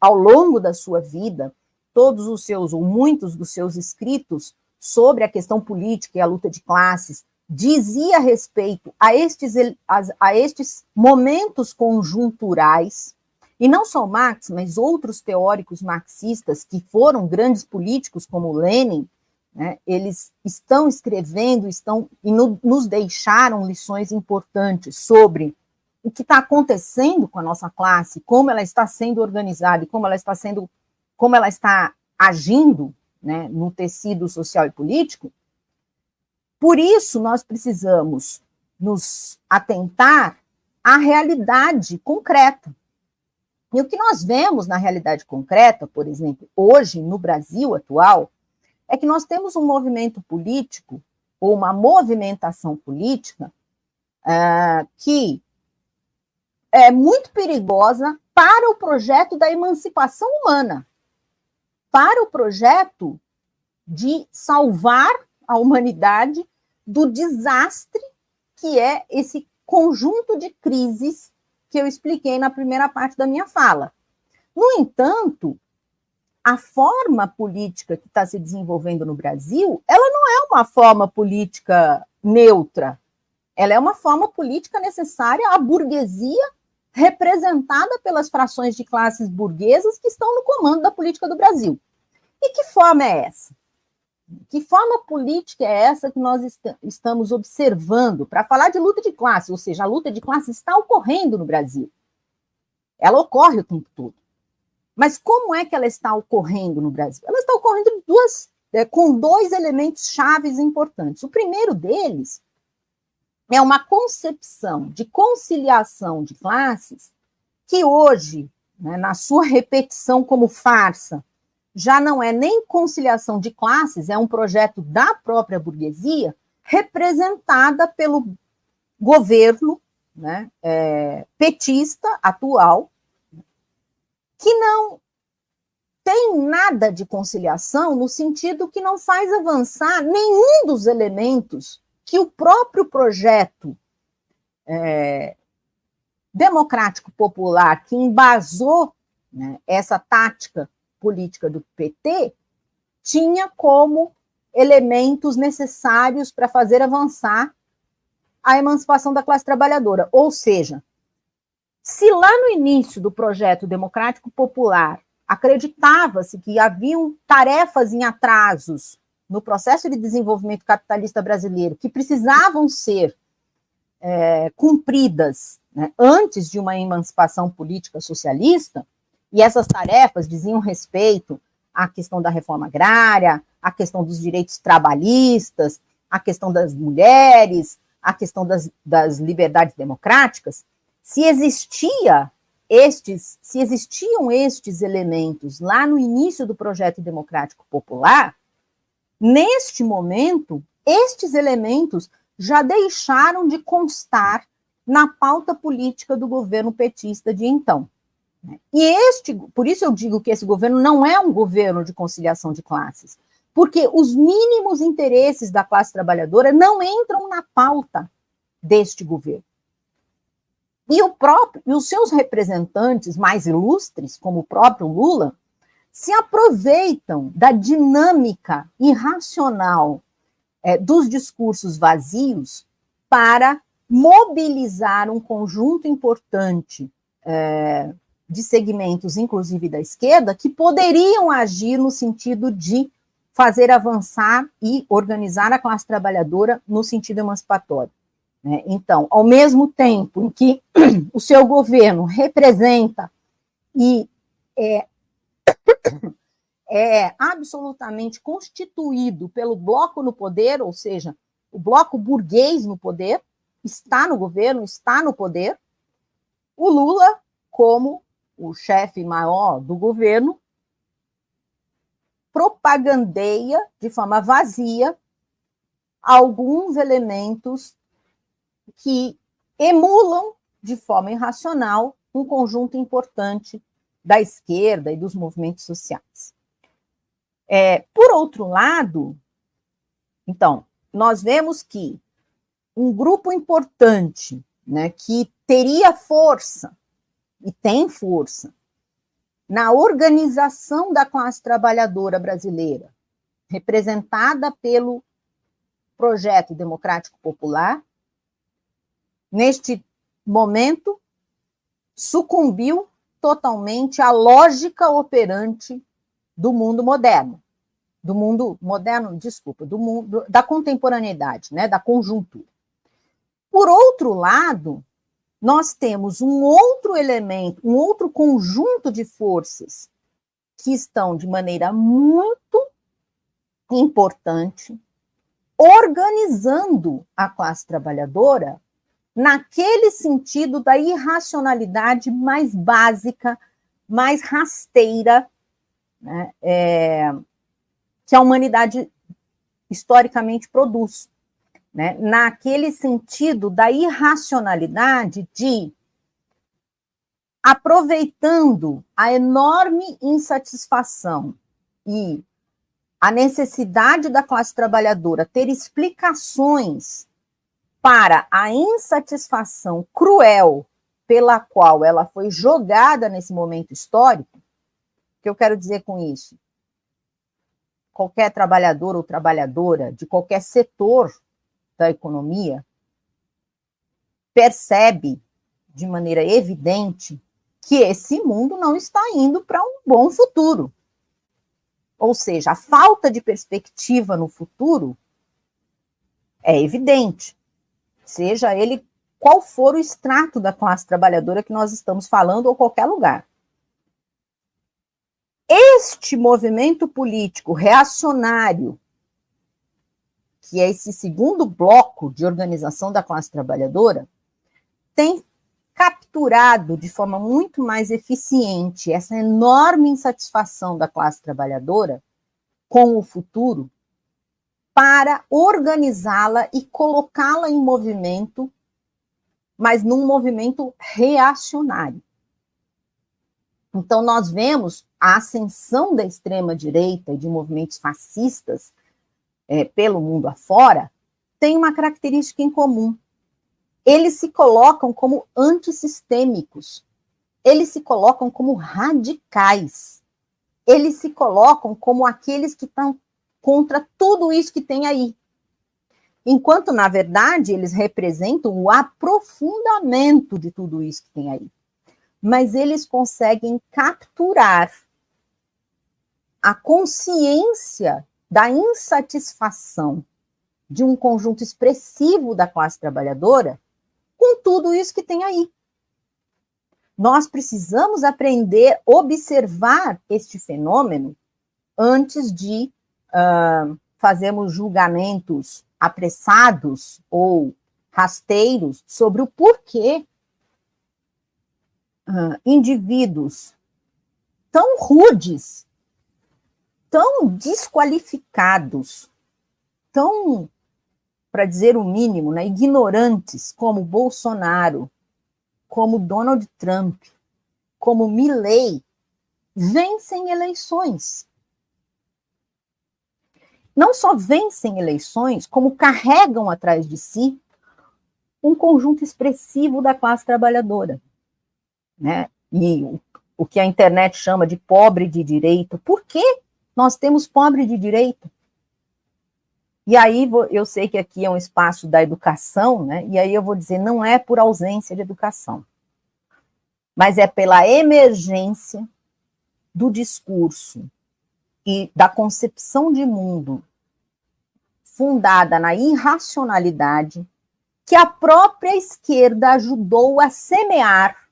ao longo da sua vida, todos os seus, ou muitos dos seus escritos sobre a questão política e a luta de classes dizia respeito a estes momentos conjunturais, e não só Marx, mas outros teóricos marxistas que foram grandes políticos, como Lenin, né, eles estão escrevendo, nos deixaram lições importantes sobre o que está acontecendo com a nossa classe, como ela está sendo organizada e como ela está agindo, né, no tecido social e político. Por isso, nós precisamos nos atentar à realidade concreta. E o que nós vemos na realidade concreta, por exemplo, hoje no Brasil atual, é que nós temos um movimento político, ou uma movimentação política, que é muito perigosa para o projeto da emancipação humana, para o projeto de salvar a humanidade do desastre que é esse conjunto de crises que eu expliquei na primeira parte da minha fala. No entanto, a forma política que está se desenvolvendo no Brasil, ela não é uma forma política neutra, ela é uma forma política necessária à burguesia representada pelas frações de classes burguesas que estão no comando da política do Brasil. E que forma é essa? Que forma política é essa que nós estamos observando para falar de luta de classe? Ou seja, a luta de classe está ocorrendo no Brasil. Ela ocorre o tempo todo. Mas como é que ela está ocorrendo no Brasil? Ela está ocorrendo com dois elementos chaves importantes. O primeiro deles é uma concepção de conciliação de classes que hoje, né, na sua repetição como farsa, já não é nem conciliação de classes, é um projeto da própria burguesia, representada pelo governo, né, petista atual, que não tem nada de conciliação no sentido que não faz avançar nenhum dos elementos que o próprio projeto democrático popular que embasou, né, essa tática política do PT tinha como elementos necessários para fazer avançar a emancipação da classe trabalhadora. Ou seja, se lá no início do projeto democrático popular acreditava-se que haviam tarefas em atrasos no processo de desenvolvimento capitalista brasileiro que precisavam ser cumpridas, né, antes de uma emancipação política socialista, e essas tarefas diziam respeito à questão da reforma agrária, à questão dos direitos trabalhistas, à questão das mulheres, à questão das liberdades democráticas. Se existiam estes elementos lá no início do projeto democrático popular, neste momento, estes elementos já deixaram de constar na pauta política do governo petista de então. E por isso eu digo que esse governo não é um governo de conciliação de classes, porque os mínimos interesses da classe trabalhadora não entram na pauta deste governo. E os seus representantes mais ilustres, como o próprio Lula, se aproveitam da dinâmica irracional dos discursos vazios para mobilizar um conjunto importante de segmentos, inclusive da esquerda, que poderiam agir no sentido de fazer avançar e organizar a classe trabalhadora no sentido emancipatório. Então, ao mesmo tempo em que o seu governo representa e é absolutamente constituído pelo bloco no poder, ou seja, o bloco burguês no poder, está no governo, está no poder, o Lula, como o chefe maior do governo, propagandeia de forma vazia alguns elementos que emulam de forma irracional um conjunto importante da esquerda e dos movimentos sociais. Por outro lado, então, nós vemos que um grupo importante, né, que teria força, e tem força, na organização da classe trabalhadora brasileira, representada pelo Projeto Democrático Popular, neste momento, sucumbiu totalmente à lógica operante do mundo moderno, do mundo da contemporaneidade, né, da conjuntura. Por outro lado, nós temos um outro elemento, um outro conjunto de forças que estão de maneira muito importante organizando a classe trabalhadora naquele sentido da irracionalidade mais básica, mais rasteira, né, que a humanidade historicamente produz, né, naquele sentido da irracionalidade de, aproveitando a enorme insatisfação e a necessidade da classe trabalhadora ter explicações para a insatisfação cruel pela qual ela foi jogada nesse momento histórico. O que eu quero dizer com isso? Qualquer trabalhador ou trabalhadora de qualquer setor da economia percebe de maneira evidente que esse mundo não está indo para um bom futuro. Ou seja, a falta de perspectiva no futuro é evidente, seja ele qual for o extrato da classe trabalhadora que nós estamos falando ou qualquer lugar. Este movimento político reacionário, que é esse segundo bloco de organização da classe trabalhadora, tem capturado de forma muito mais eficiente essa enorme insatisfação da classe trabalhadora com o futuro para organizá-la e colocá-la em movimento, mas num movimento reacionário. Então, nós vemos a ascensão da extrema-direita e de movimentos fascistas pelo mundo afora, tem uma característica em comum. Eles se colocam como antissistêmicos, eles se colocam como radicais, eles se colocam como aqueles que estão contra tudo isso que tem aí. Enquanto, na verdade, eles representam o aprofundamento de tudo isso que tem aí. Mas eles conseguem capturar a consciência da insatisfação de um conjunto expressivo da classe trabalhadora com tudo isso que tem aí. Nós precisamos aprender a observar este fenômeno antes de fazermos julgamentos apressados ou rasteiros sobre o porquê indivíduos tão rudes, tão desqualificados, tão, para dizer o mínimo, né, ignorantes como Bolsonaro, como Donald Trump, como Milei, vencem eleições. Não só vencem eleições, como carregam atrás de si um conjunto expressivo da classe trabalhadora, né? E o que a internet chama de pobre de direito. Por que nós temos pobre de direito? E aí eu sei que aqui é um espaço da educação, né? E aí eu vou dizer, não é por ausência de educação, mas é pela emergência do discurso e da concepção de mundo fundada na irracionalidade que a própria esquerda ajudou a semear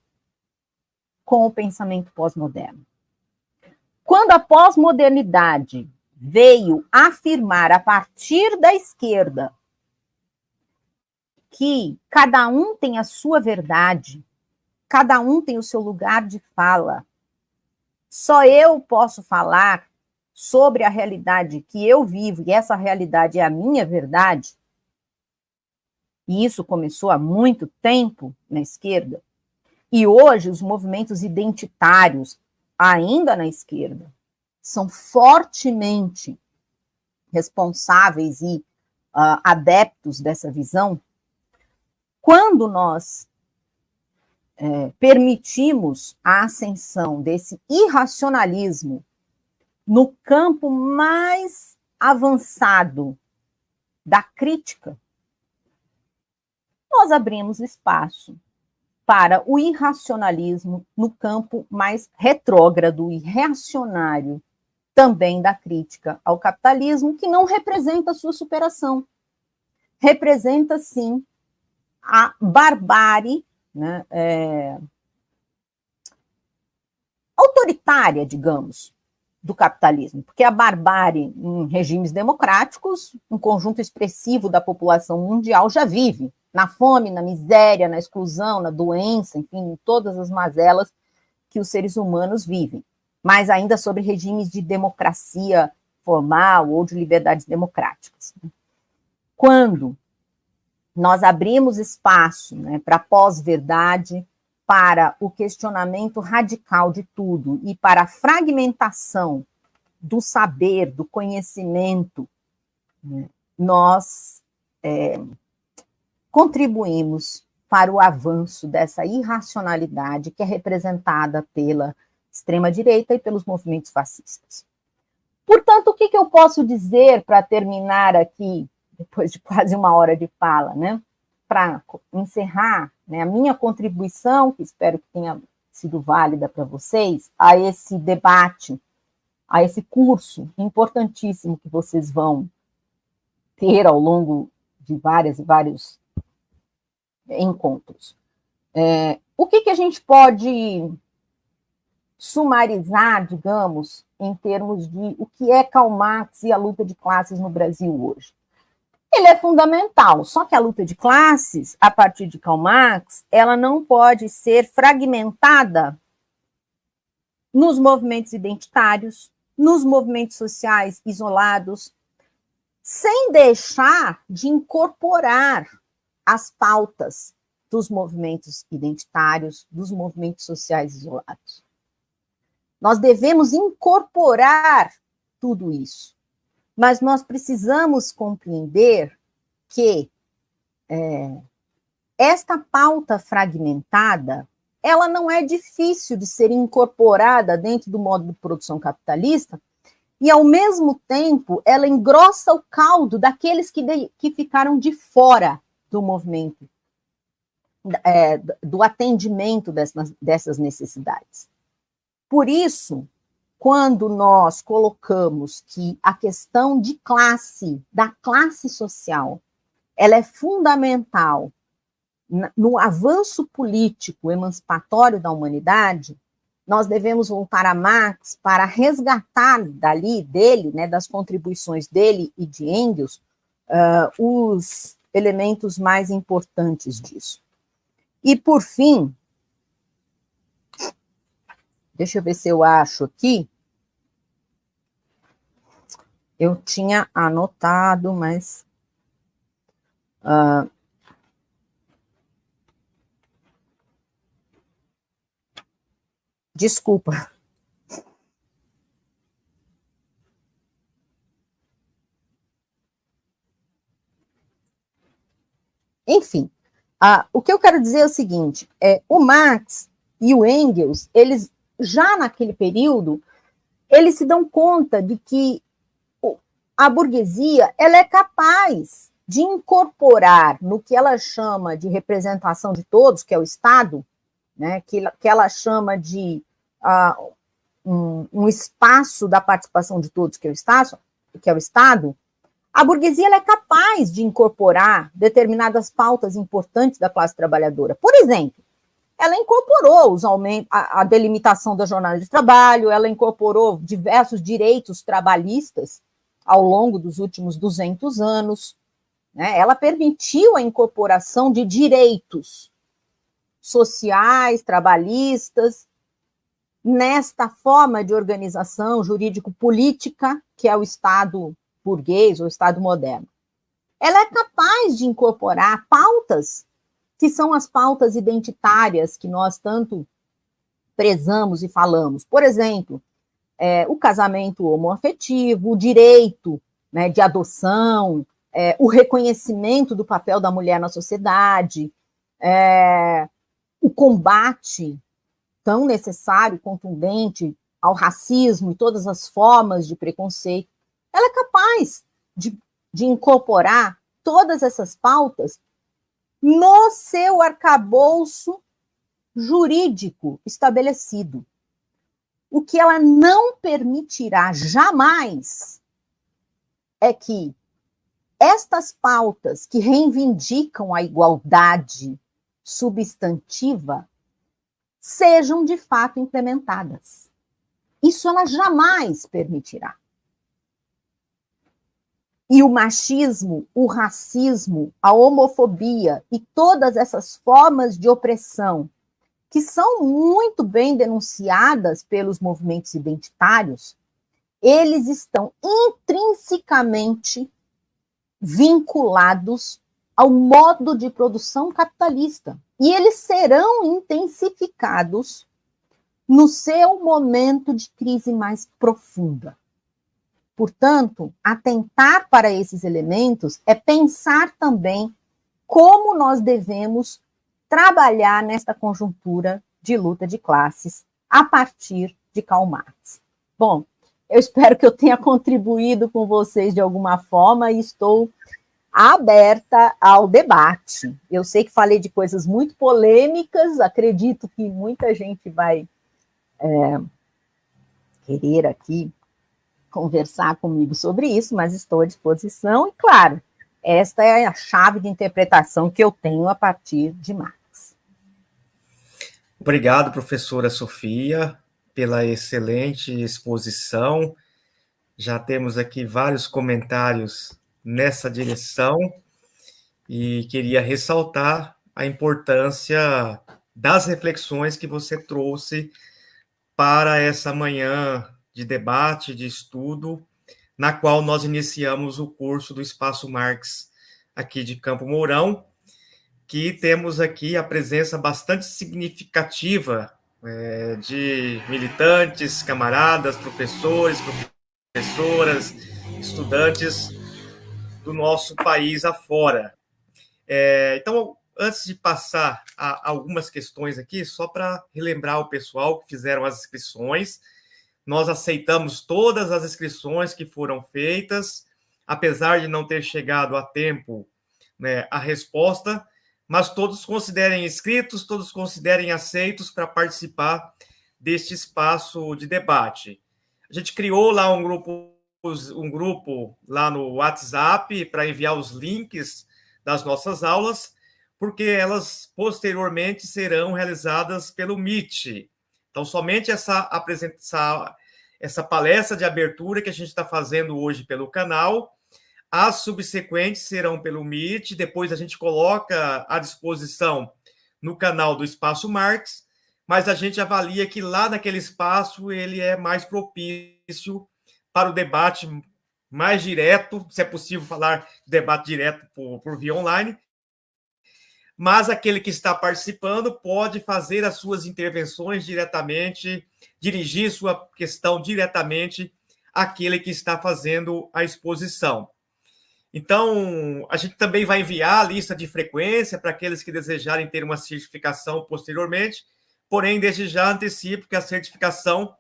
com o pensamento pós-moderno. Quando a pós-modernidade veio afirmar a partir da esquerda que cada um tem a sua verdade, cada um tem o seu lugar de fala, só eu posso falar sobre a realidade que eu vivo, e essa realidade é a minha verdade, e isso começou há muito tempo na esquerda, e hoje os movimentos identitários, ainda na esquerda, são fortemente responsáveis e adeptos dessa visão. Quando nós permitimos a ascensão desse irracionalismo no campo mais avançado da crítica, nós abrimos espaço para o irracionalismo no campo mais retrógrado e reacionário também da crítica ao capitalismo, que não representa a sua superação. Representa, sim, a barbárie, né, autoritária, digamos, do capitalismo, porque a barbárie em regimes democráticos, um conjunto expressivo da população mundial já vive na fome, na miséria, na exclusão, na doença, enfim, em todas as mazelas que os seres humanos vivem, mas ainda sobre regimes de democracia formal ou de liberdades democráticas. Quando nós abrimos espaço, né, para a pós-verdade, para o questionamento radical de tudo e para a fragmentação do saber, do conhecimento, né, nós contribuímos para o avanço dessa irracionalidade que é representada pela extrema-direita e pelos movimentos fascistas. Portanto, o que eu posso dizer para terminar aqui, depois de quase uma hora de fala, né? Para encerrar, né, a minha contribuição, que espero que tenha sido válida para vocês, a esse debate, a esse curso importantíssimo que vocês vão ter ao longo de vários encontros. O que a gente pode sumarizar, digamos, em termos de o que é Karl Marx e a luta de classes no Brasil hoje? Ele é fundamental, só que a luta de classes, a partir de Karl Marx, ela não pode ser fragmentada nos movimentos identitários, nos movimentos sociais isolados, sem deixar de incorporar as pautas dos movimentos identitários, dos movimentos sociais isolados. Nós devemos incorporar tudo isso, mas nós precisamos compreender que esta pauta fragmentada, ela não é difícil de ser incorporada dentro do modo de produção capitalista, e, ao mesmo tempo, ela engrossa o caldo daqueles que ficaram de fora do movimento, do atendimento dessas necessidades. Por isso, quando nós colocamos que a questão de classe, da classe social, ela é fundamental no avanço político emancipatório da humanidade, nós devemos voltar a Marx para resgatar dele, né, das contribuições dele e de Engels, os elementos mais importantes disso. E, por fim, deixa eu ver se eu acho aqui. Eu tinha anotado, mas... desculpa. Enfim, O que eu quero dizer é o seguinte, o Marx e o Engels, eles, já naquele período, eles se dão conta de que a burguesia ela é capaz de incorporar no que ela chama de representação de todos, que é o Estado, né, que ela chama de um espaço da participação de todos, que é o Estado, a burguesia ela é capaz de incorporar determinadas pautas importantes da classe trabalhadora. Por exemplo, ela incorporou os aumentos, a delimitação da jornada de trabalho, ela incorporou diversos direitos trabalhistas ao longo dos últimos 200 anos, né? Ela permitiu a incorporação de direitos sociais, trabalhistas, nesta forma de organização jurídico-política, que é o Estado burguês ou o Estado moderno. Ela é capaz de incorporar pautas que são as pautas identitárias que nós tanto prezamos e falamos. Por exemplo, o casamento homoafetivo, o direito, né, de adoção, o reconhecimento do papel da mulher na sociedade, o combate tão necessário, contundente ao racismo e todas as formas de preconceito. Ela é capaz de incorporar todas essas pautas no seu arcabouço jurídico estabelecido. O que ela não permitirá jamais é que estas pautas que reivindicam a igualdade substantiva sejam de fato implementadas. Isso ela jamais permitirá. E o machismo, o racismo, a homofobia e todas essas formas de opressão que são muito bem denunciadas pelos movimentos identitários, eles estão intrinsecamente vinculados ao modo de produção capitalista. E eles serão intensificados no seu momento de crise mais profunda. Portanto, atentar para esses elementos é pensar também como nós devemos trabalhar nesta conjuntura de luta de classes a partir de Karl Marx. Bom, eu espero que eu tenha contribuído com vocês de alguma forma e estou aberta ao debate. Eu sei que falei de coisas muito polêmicas, acredito que muita gente vai querer aqui conversar comigo sobre isso, mas estou à disposição e, claro, esta é a chave de interpretação que eu tenho a partir de Marx. Obrigado, professora Sofia, pela excelente exposição. Já temos aqui vários comentários nessa direção e queria ressaltar a importância das reflexões que você trouxe para essa manhã de debate, de estudo, na qual nós iniciamos o curso do Espaço Marx aqui de Campo Mourão, que temos aqui a presença bastante significativa de militantes, camaradas, professores, professoras, estudantes do nosso país afora. Então, antes de passar a algumas questões aqui, só para relembrar o pessoal que fizeram as inscrições, nós aceitamos todas as inscrições que foram feitas, apesar de não ter chegado a tempo, né, a resposta, mas todos considerem inscritos, todos considerem aceitos para participar deste espaço de debate. A gente criou lá um grupo lá no WhatsApp para enviar os links das nossas aulas, porque elas posteriormente serão realizadas pelo Meet. Então, somente essa palestra de abertura que a gente está fazendo hoje pelo canal, as subsequentes serão pelo Meet, depois a gente coloca à disposição no canal do Espaço Marx, mas a gente avalia que lá naquele espaço ele é mais propício para o debate mais direto, se é possível falar de debate direto por via online, mas aquele que está participando pode fazer as suas intervenções diretamente, dirigir sua questão diretamente àquele que está fazendo a exposição. Então, a gente também vai enviar a lista de frequência para aqueles que desejarem ter uma certificação posteriormente, porém, desde já antecipo que a certificação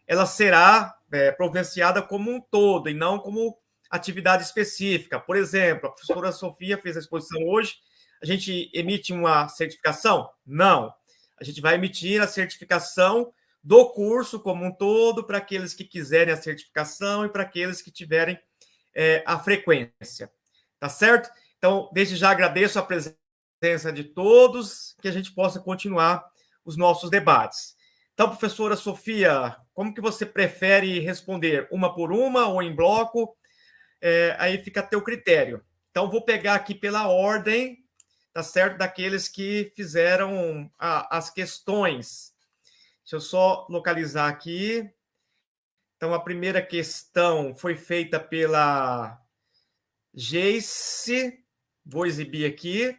ela será providenciada como um todo e não como atividade específica. Por exemplo, a professora Sofia fez a exposição hoje, a gente emite uma certificação? Não. A gente vai emitir a certificação do curso como um todo para aqueles que quiserem a certificação e para aqueles que tiverem a frequência. Tá certo? Então, desde já agradeço a presença de todos, que a gente possa continuar os nossos debates. Então, professora Sofia, como que você prefere responder? Uma por uma ou em bloco? Aí fica a teu critério. Então, vou pegar aqui pela ordem, tá certo? Daqueles que fizeram as questões. Deixa eu só localizar aqui. Então, a primeira questão foi feita pela Geice. Vou exibir aqui.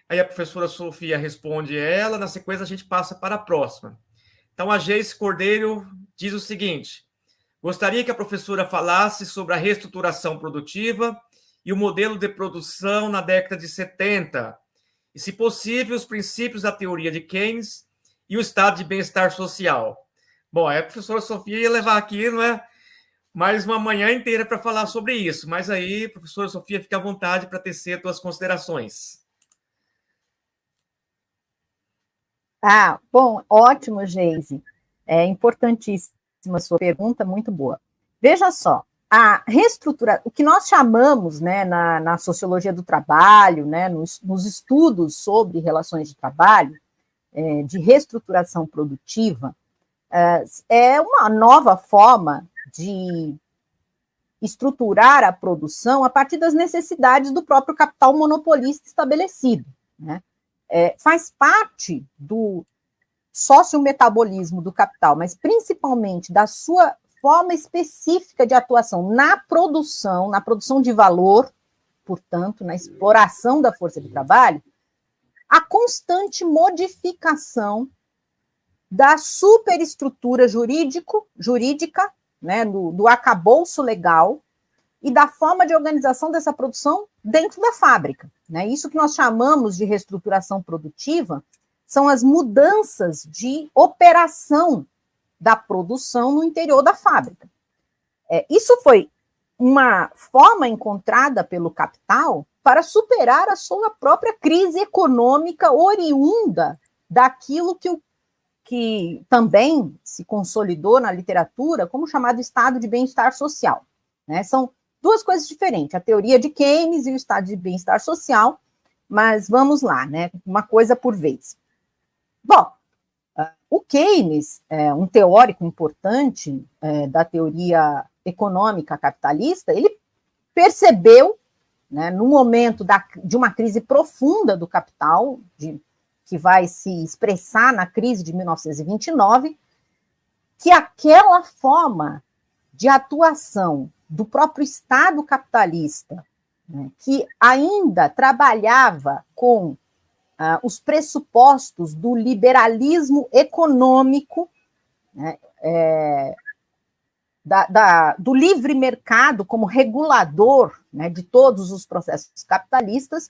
Aí a professora Sofia responde ela. Na sequência, a gente passa para a próxima. Então, a Geice Cordeiro diz o seguinte: gostaria que a professora falasse sobre a reestruturação produtiva e o modelo de produção na década de 70, e, se possível, os princípios da teoria de Keynes e o estado de bem-estar social. Bom, a professora Sofia ia levar aqui, não é, mais uma manhã inteira para falar sobre isso, mas aí, professora Sofia, fica à vontade para tecer as suas considerações. Bom, ótimo, Geise. É importantíssima a sua pergunta, muito boa. Veja só, a reestrutura, o que nós chamamos, né, na sociologia do trabalho, né, nos estudos sobre relações de trabalho, de reestruturação produtiva, é uma nova forma de estruturar a produção a partir das necessidades do próprio capital monopolista estabelecido, né? Faz parte do sociometabolismo do capital, mas principalmente da sua forma específica de atuação na produção de valor, portanto, na exploração da força de trabalho, a constante modificação da superestrutura jurídica, né, do arcabouço legal e da forma de organização dessa produção dentro da fábrica, né? Isso que nós chamamos de reestruturação produtiva são as mudanças de operação da produção no interior da fábrica. Isso foi uma forma encontrada pelo capital para superar a sua própria crise econômica oriunda daquilo que também se consolidou na literatura como chamado estado de bem-estar social, né? São duas coisas diferentes, a teoria de Keynes e o estado de bem-estar social, mas vamos lá, né? Uma coisa por vez. Bom, o Keynes, um teórico importante da teoria econômica capitalista, ele percebeu, né, no momento de uma crise profunda do capital, que vai se expressar na crise de 1929, que aquela forma de atuação do próprio Estado capitalista, né, que ainda trabalhava com os pressupostos do liberalismo econômico, né, do livre mercado como regulador, né, de todos os processos capitalistas,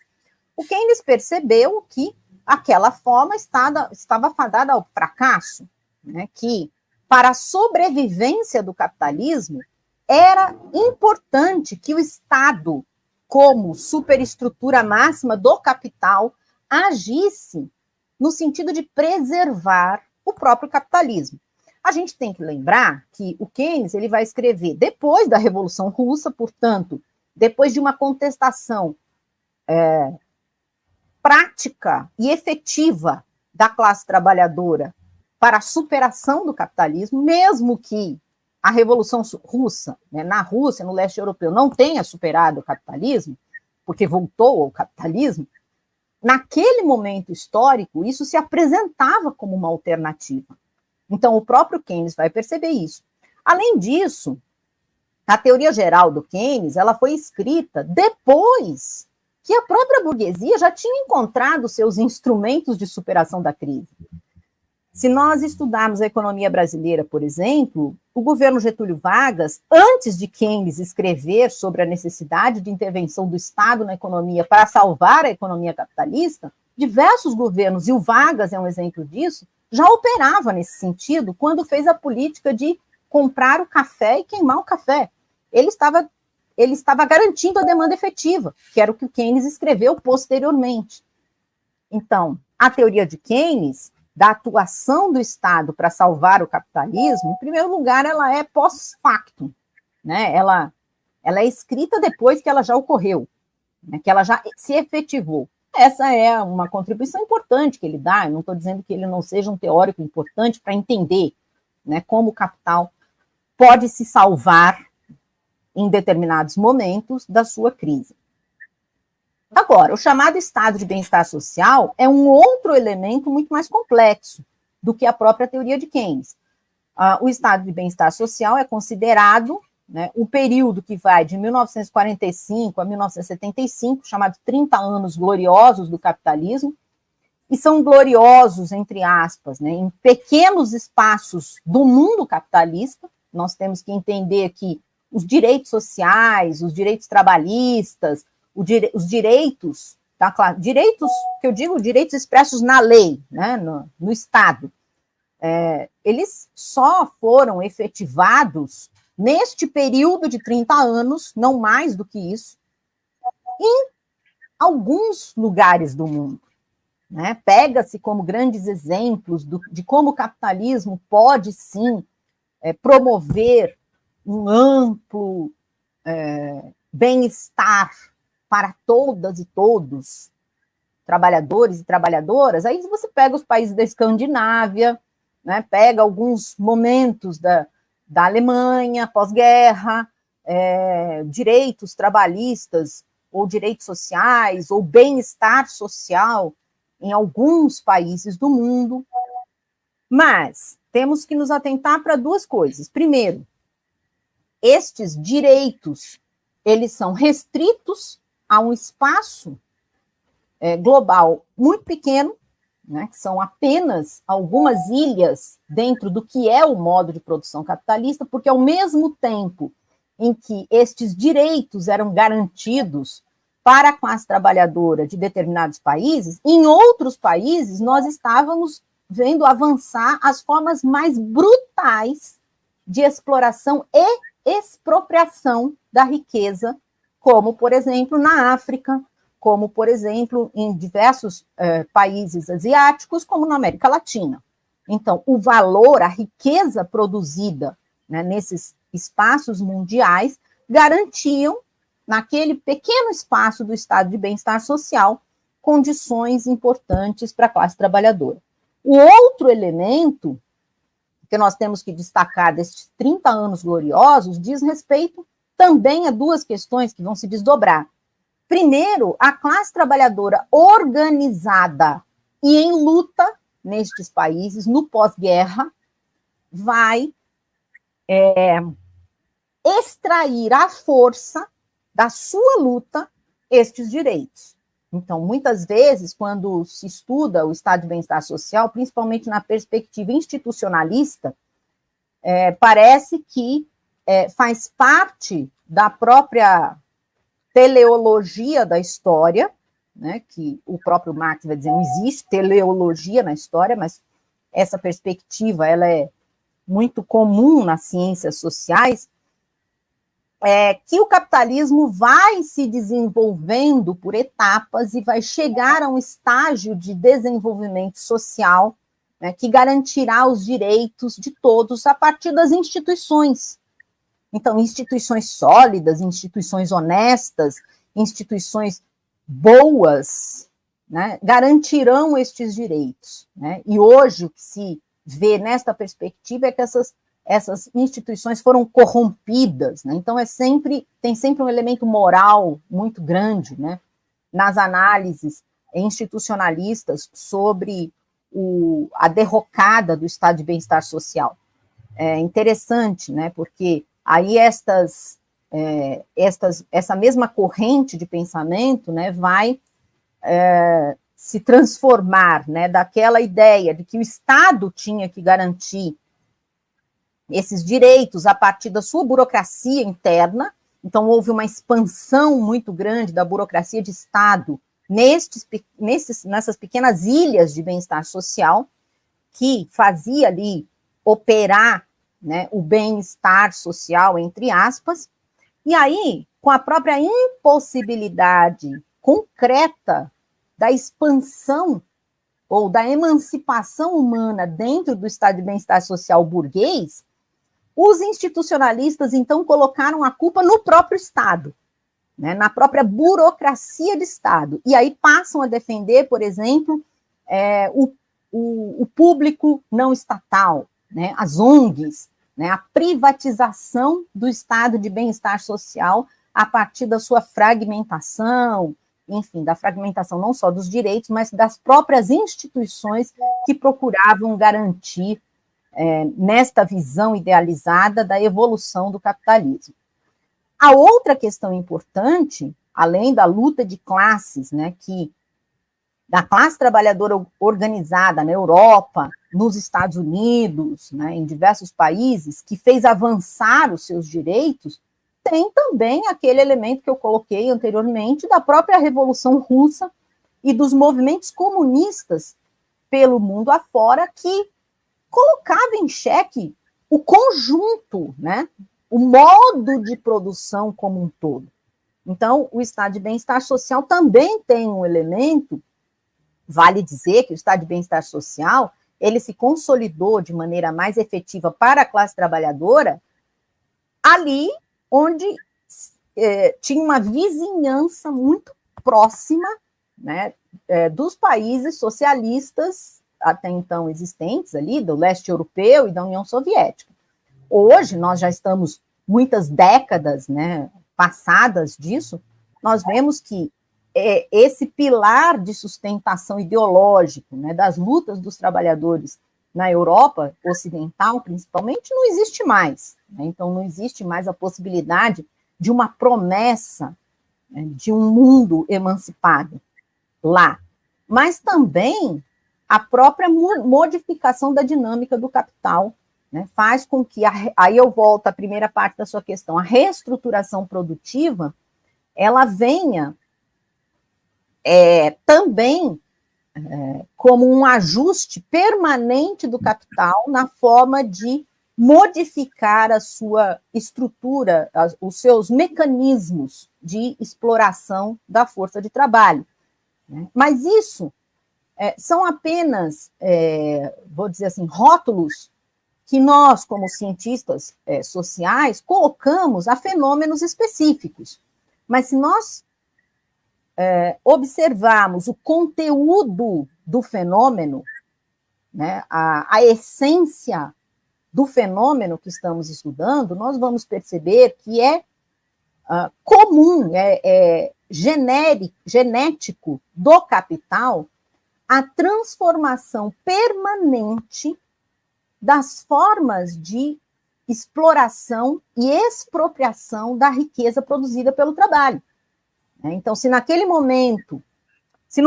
o Keynes percebeu que aquela forma estava fadada ao fracasso, né, que para a sobrevivência do capitalismo era importante que o Estado, como superestrutura máxima do capital, agisse no sentido de preservar o próprio capitalismo. A gente tem que lembrar que o Keynes ele vai escrever depois da Revolução Russa, portanto, depois de uma contestação prática e efetiva da classe trabalhadora para a superação do capitalismo, mesmo que a Revolução Russa, né, na Rússia, no leste europeu, não tenha superado o capitalismo, porque voltou ao capitalismo, naquele momento histórico, isso se apresentava como uma alternativa. Então, o próprio Keynes vai perceber isso. Além disso, a teoria geral do Keynes ela foi escrita depois que a própria burguesia já tinha encontrado seus instrumentos de superação da crise. Se nós estudarmos a economia brasileira, por exemplo, o governo Getúlio Vargas, antes de Keynes escrever sobre a necessidade de intervenção do Estado na economia para salvar a economia capitalista, diversos governos, e o Vargas é um exemplo disso, já operava nesse sentido quando fez a política de comprar o café e queimar o café. Ele estava garantindo a demanda efetiva, que era o que o Keynes escreveu posteriormente. Então, a teoria de Keynes, da atuação do Estado para salvar o capitalismo, em primeiro lugar, ela é pós-factum, né? Ela é escrita depois que ela já ocorreu, né? Que ela já se efetivou. Essa é uma contribuição importante que ele dá, eu não estou dizendo que ele não seja um teórico importante para entender, né, como o capital pode se salvar em determinados momentos da sua crise. Agora, o chamado estado de bem-estar social é um outro elemento muito mais complexo do que a própria teoria de Keynes. O estado de bem-estar social é considerado, né, um período que vai de 1945 a 1975, chamado 30 anos gloriosos do capitalismo, e são gloriosos, entre aspas, né, em pequenos espaços do mundo capitalista. Nós temos que entender que os direitos sociais, os direitos trabalhistas, os direitos, tá, claro, direitos, que eu digo, direitos expressos na lei, né, no Estado, eles só foram efetivados neste período de 30 anos, não mais do que isso, em alguns lugares do mundo. Né? Pega-se como grandes exemplos de como o capitalismo pode, sim, promover um amplo bem-estar para todas e todos, trabalhadores e trabalhadoras. Aí você pega os países da Escandinávia, né? Pega alguns momentos da Alemanha, pós-guerra, direitos trabalhistas, ou direitos sociais, ou bem-estar social em alguns países do mundo. Mas temos que nos atentar para duas coisas. Primeiro, estes direitos, eles são restritos a um espaço global muito pequeno, né, que são apenas algumas ilhas dentro do que é o modo de produção capitalista, porque ao mesmo tempo em que estes direitos eram garantidos para a classe trabalhadora de determinados países, em outros países nós estávamos vendo avançar as formas mais brutais de exploração e expropriação da riqueza, como, por exemplo, na África, como, por exemplo, em diversos países asiáticos, como na América Latina. Então, o valor, a riqueza produzida, né, nesses espaços mundiais, garantiam, naquele pequeno espaço do estado de bem-estar social, condições importantes para a classe trabalhadora. O outro elemento que nós temos que destacar destes 30 anos gloriosos diz respeito também a duas questões que vão se desdobrar. Primeiro, a classe trabalhadora organizada e em luta nestes países, no pós-guerra, vai extrair à força da sua luta estes direitos. Então, muitas vezes, quando se estuda o estado de bem-estar social, principalmente na perspectiva institucionalista, parece que faz parte da própria teleologia da história, né, que o próprio Marx vai dizer, não existe teleologia na história, mas essa perspectiva ela é muito comum nas ciências sociais, que o capitalismo vai se desenvolvendo por etapas e vai chegar a um estágio de desenvolvimento social, né, que garantirá os direitos de todos a partir das instituições. Então, instituições sólidas, instituições honestas, instituições boas, né, garantirão estes direitos. Né? E hoje o que se vê nesta perspectiva é que essas instituições foram corrompidas, né? Então tem sempre um elemento moral muito grande, né, nas análises institucionalistas sobre a derrocada do estado de bem-estar social. É interessante, né, porque aí essa mesma corrente de pensamento, né, vai se transformar, né, daquela ideia de que o Estado tinha que garantir esses direitos a partir da sua burocracia interna. Então, houve uma expansão muito grande da burocracia de Estado nessas pequenas ilhas de bem-estar social, que fazia ali operar, né, o bem-estar social, entre aspas, e aí, com a própria impossibilidade concreta da expansão ou da emancipação humana dentro do estado de bem-estar social burguês, os institucionalistas, então, colocaram a culpa no próprio Estado, né, na própria burocracia de Estado. E aí passam a defender, por exemplo, o público não estatal, né, as ONGs, né, a privatização do estado de bem-estar social a partir da sua fragmentação, enfim, da fragmentação não só dos direitos, mas das próprias instituições que procuravam garantir, nesta visão idealizada da evolução do capitalismo. A outra questão importante, além da luta de classes, né, da classe trabalhadora organizada na Europa, nos Estados Unidos, né, em diversos países, que fez avançar os seus direitos, tem também aquele elemento que eu coloquei anteriormente da própria Revolução Russa e dos movimentos comunistas pelo mundo afora, que colocava em xeque o conjunto, né, o modo de produção como um todo. Então, o estado de bem-estar social também tem um elemento. Vale dizer que o estado de bem-estar social, ele se consolidou de maneira mais efetiva para a classe trabalhadora ali onde tinha uma vizinhança muito próxima, né, dos países socialistas até então existentes ali, do leste europeu e da União Soviética. Hoje, nós já estamos muitas décadas, né, passadas disso, nós vemos que esse pilar de sustentação ideológico, né, das lutas dos trabalhadores na Europa ocidental, principalmente, não existe mais. Né? Então, não existe mais a possibilidade de uma promessa, né, de um mundo emancipado lá. Mas também a própria modificação da dinâmica do capital, né, faz com que, aí eu volto à primeira parte da sua questão, a reestruturação produtiva, ela venha também como um ajuste permanente do capital na forma de modificar a sua estrutura, os seus mecanismos de exploração da força de trabalho. Né? Mas isso são apenas, vou dizer assim, rótulos que nós, como cientistas sociais, colocamos a fenômenos específicos. Mas se nós observarmos o conteúdo do fenômeno, né, a essência do fenômeno que estamos estudando, nós vamos perceber que é comum, genético do capital a transformação permanente das formas de exploração e expropriação da riqueza produzida pelo trabalho. Então, se no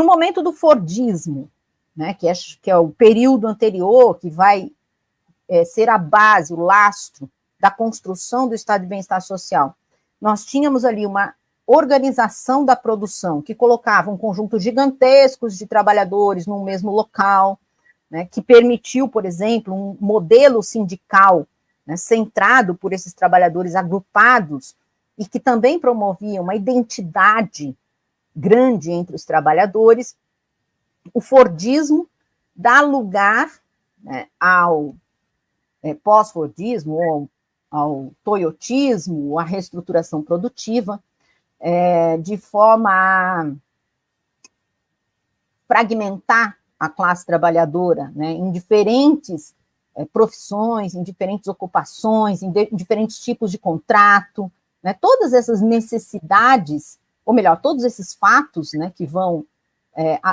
momento do Fordismo, né, que é o período anterior, que vai ser a base, o lastro da construção do estado de bem-estar social, nós tínhamos ali uma organização da produção que colocava um conjunto gigantesco de trabalhadores num mesmo local, né, que permitiu, por exemplo, um modelo sindical, né, centrado por esses trabalhadores agrupados, e que também promovia uma identidade grande entre os trabalhadores. O Fordismo dá lugar, né, ao pós-Fordismo, ou ao toyotismo, à reestruturação produtiva, de forma a fragmentar a classe trabalhadora, né, em diferentes profissões, em diferentes ocupações, em diferentes tipos de contrato, né, todas essas necessidades, ou melhor, todos esses fatos, né, que vão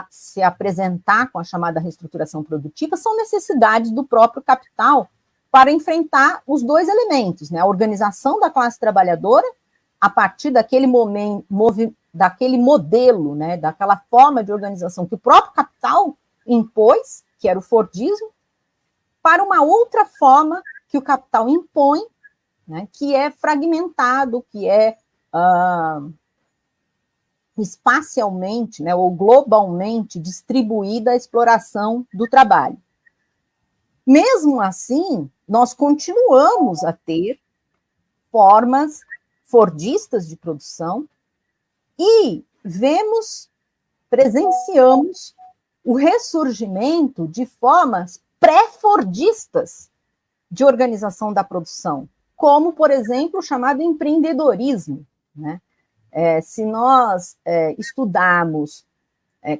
se apresentar com a chamada reestruturação produtiva são necessidades do próprio capital para enfrentar os dois elementos, né, a organização da classe trabalhadora a partir daquele daquele modelo, né, daquela forma de organização que o próprio capital impôs, que era o Fordismo, para uma outra forma que o capital impõe, né, que é fragmentado, que é espacialmente, né, ou globalmente distribuída a exploração do trabalho. Mesmo assim, nós continuamos a ter formas fordistas de produção e presenciamos o ressurgimento de formas pré-fordistas de organização da produção, como, por exemplo, o chamado empreendedorismo, né? Se nós estudarmos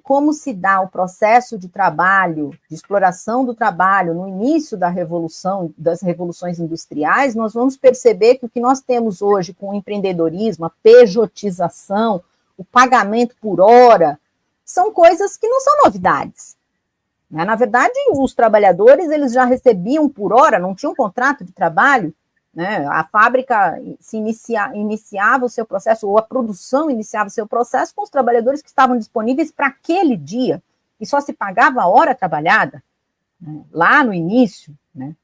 como se dá o processo de trabalho, de exploração do trabalho no início das revoluções industriais, nós vamos perceber que o que nós temos hoje com o empreendedorismo, a pejotização, o pagamento por hora, são coisas que não são novidades. Né? Na verdade, os trabalhadores eles já recebiam por hora, não tinham contrato de trabalho, né? A fábrica iniciava o seu processo, ou a produção iniciava o seu processo com os trabalhadores que estavam disponíveis para aquele dia, e só se pagava a hora trabalhada, né? Lá no início, né?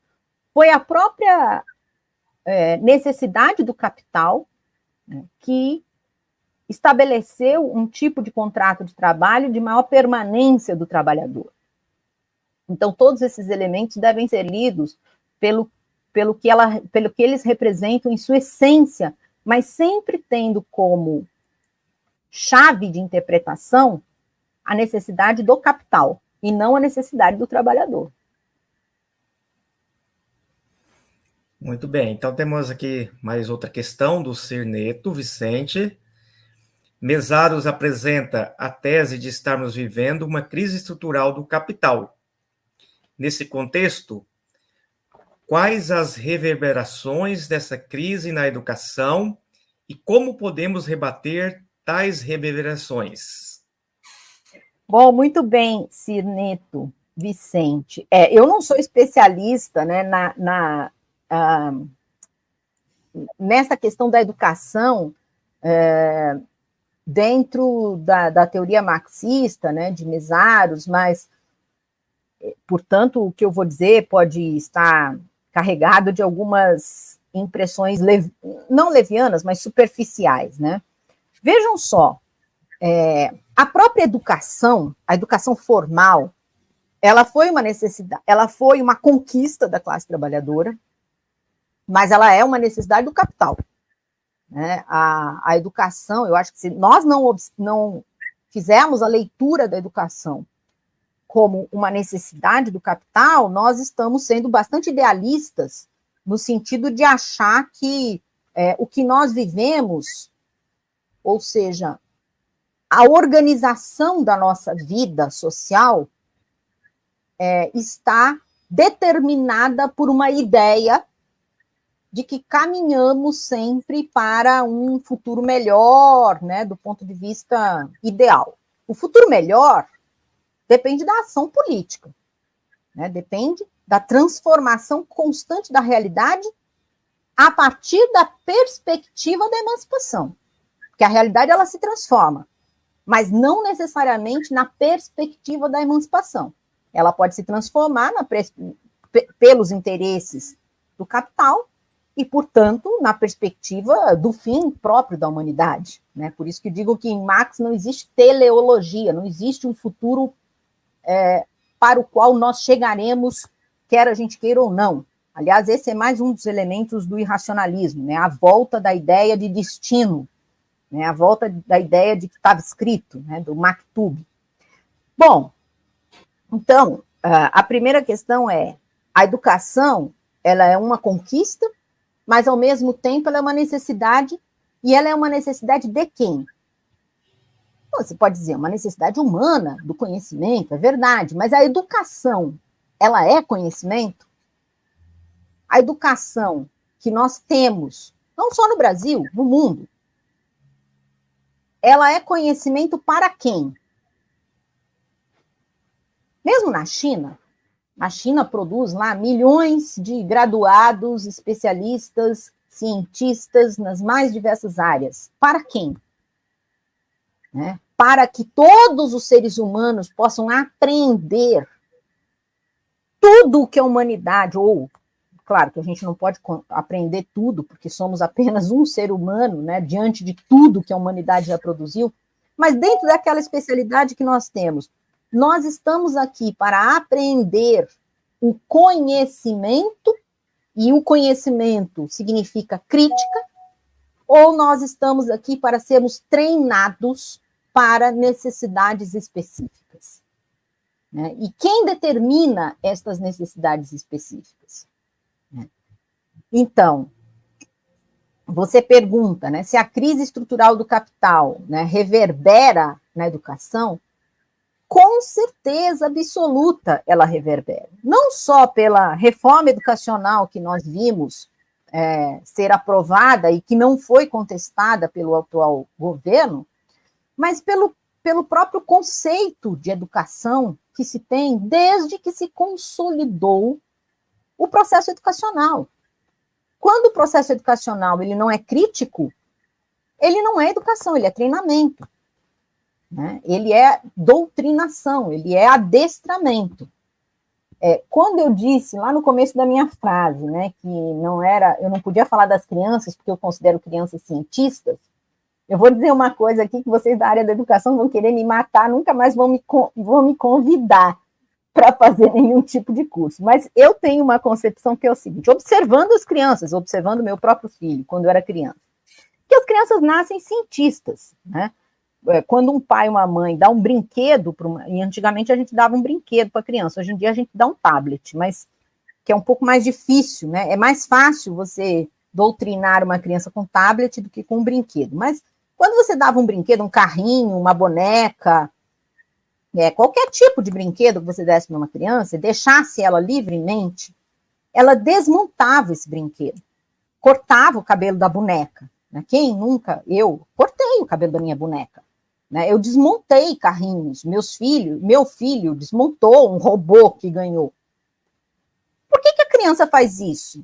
Foi a própria necessidade do capital, né, que estabeleceu um tipo de contrato de trabalho de maior permanência do trabalhador. Então, todos esses elementos devem ser lidos pelo que eles representam em sua essência, mas sempre tendo como chave de interpretação a necessidade do capital, e não a necessidade do trabalhador. Muito bem, então temos aqui mais outra questão do Cirneto Vicente. Mesaros apresenta a tese de estarmos vivendo uma crise estrutural do capital. Nesse contexto, quais as reverberações dessa crise na educação e como podemos rebater tais reverberações? Bom, muito bem, Cirneto Vicente. Eu não sou especialista, né, nessa questão da educação dentro da teoria marxista, né, de Mesaros, mas, portanto, o que eu vou dizer pode estar carregado de algumas impressões, não levianas, mas superficiais, né? Vejam só, a própria educação, a educação formal, ela foi uma necessidade, ela foi uma conquista da classe trabalhadora, mas ela é uma necessidade do capital. Né? A educação, eu acho que se nós não fizermos a leitura da educação como uma necessidade do capital, nós estamos sendo bastante idealistas no sentido de achar que o que nós vivemos, ou seja, a organização da nossa vida social está determinada por uma ideia de que caminhamos sempre para um futuro melhor, né, do ponto de vista ideal. O futuro melhor depende da ação política, né, depende da transformação constante da realidade a partir da perspectiva da emancipação. Porque a realidade ela se transforma, mas não necessariamente na perspectiva da emancipação. Ela pode se transformar pelos interesses do capital e, portanto, na perspectiva do fim próprio da humanidade. Né? Por isso que digo que em Marx não existe teleologia, não existe um futuro para o qual nós chegaremos, quer a gente queira ou não. Aliás, esse é mais um dos elementos do irracionalismo, né? A volta da ideia de destino, né? A volta da ideia de que estava escrito, né? Do Maktub. Bom, então, a primeira questão é, a educação, ela é uma conquista, mas, ao mesmo tempo, ela é uma necessidade, e ela é uma necessidade de quem? Você pode dizer, uma necessidade humana do conhecimento, é verdade, mas a educação, ela é conhecimento? A educação que nós temos, não só no Brasil, no mundo, ela é conhecimento para quem? Mesmo na China produz lá milhões de graduados, especialistas, cientistas nas mais diversas áreas. Para quem? né, para que todos os seres humanos possam aprender tudo o que a humanidade, ou, claro que a gente não pode aprender tudo, porque somos apenas um ser humano, né, diante de tudo que a humanidade já produziu, mas dentro daquela especialidade que nós temos, nós estamos aqui para aprender o conhecimento, e o conhecimento significa crítica, ou nós estamos aqui para sermos treinados para necessidades específicas, né? E quem determina estas necessidades específicas? Então, você pergunta, né, se a crise estrutural do capital, né, reverbera na educação. Com certeza absoluta ela reverbera. Não só pela reforma educacional que nós vimos ser aprovada e que não foi contestada pelo atual governo, mas pelo próprio conceito de educação que se tem desde que se consolidou o processo educacional. Quando o processo educacional ele não é crítico, ele não é educação, ele é treinamento. Né? Ele é doutrinação, ele é adestramento. Quando eu disse lá no começo da minha frase, né, que eu não podia falar das crianças, porque eu considero crianças cientistas, eu vou dizer uma coisa aqui que vocês da área da educação vão querer me matar, nunca mais vão me convidar para fazer nenhum tipo de curso. Mas eu tenho uma concepção que é o seguinte, observando as crianças, observando meu próprio filho, quando eu era criança, que as crianças nascem cientistas, né? Quando um pai e uma mãe dá um brinquedo, e antigamente a gente dava um brinquedo para a criança, hoje em dia a gente dá um tablet, mas que é um pouco mais difícil, né? É mais fácil você doutrinar uma criança com tablet do que com um brinquedo. Mas quando você dava um brinquedo, um carrinho, uma boneca, qualquer tipo de brinquedo que você desse para uma criança, e deixasse ela livremente, ela desmontava esse brinquedo, cortava o cabelo da boneca. Né? Quem nunca? Eu cortei o cabelo da minha boneca. Né? Eu desmontei carrinhos. Meu filho desmontou um robô que ganhou. Por que a criança faz isso?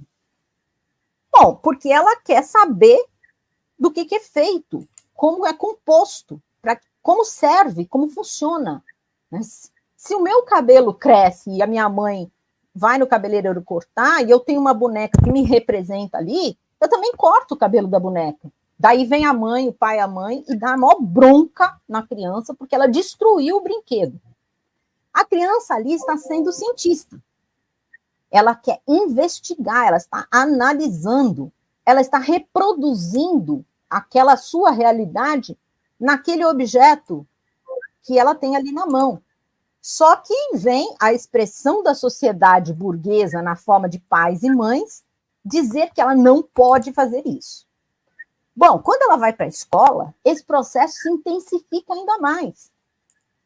Bom, porque ela quer saber do que é feito, como é composto, como serve, como funciona. Né? Se o meu cabelo cresce e a minha mãe vai no cabeleireiro cortar e eu tenho uma boneca que me representa ali, eu também corto o cabelo da boneca. Daí vem a mãe, o pai, a mãe, e dá a maior bronca na criança, porque ela destruiu o brinquedo. A criança ali está sendo cientista. Ela quer investigar, ela está analisando, ela está reproduzindo aquela sua realidade naquele objeto que ela tem ali na mão. Só que vem a expressão da sociedade burguesa na forma de pais e mães dizer que ela não pode fazer isso. Bom, quando ela vai para a escola, esse processo se intensifica ainda mais.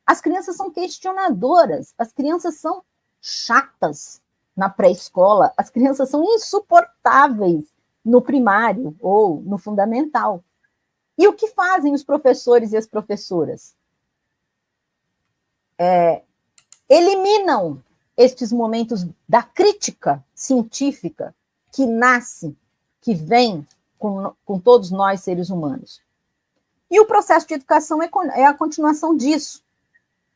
As crianças são questionadoras, as crianças são chatas na pré-escola, as crianças são insuportáveis no primário ou no fundamental. E o que fazem os professores e as professoras? Eliminam estes momentos da crítica científica que nasce, que vem com todos nós, seres humanos. E o processo de educação é a continuação disso.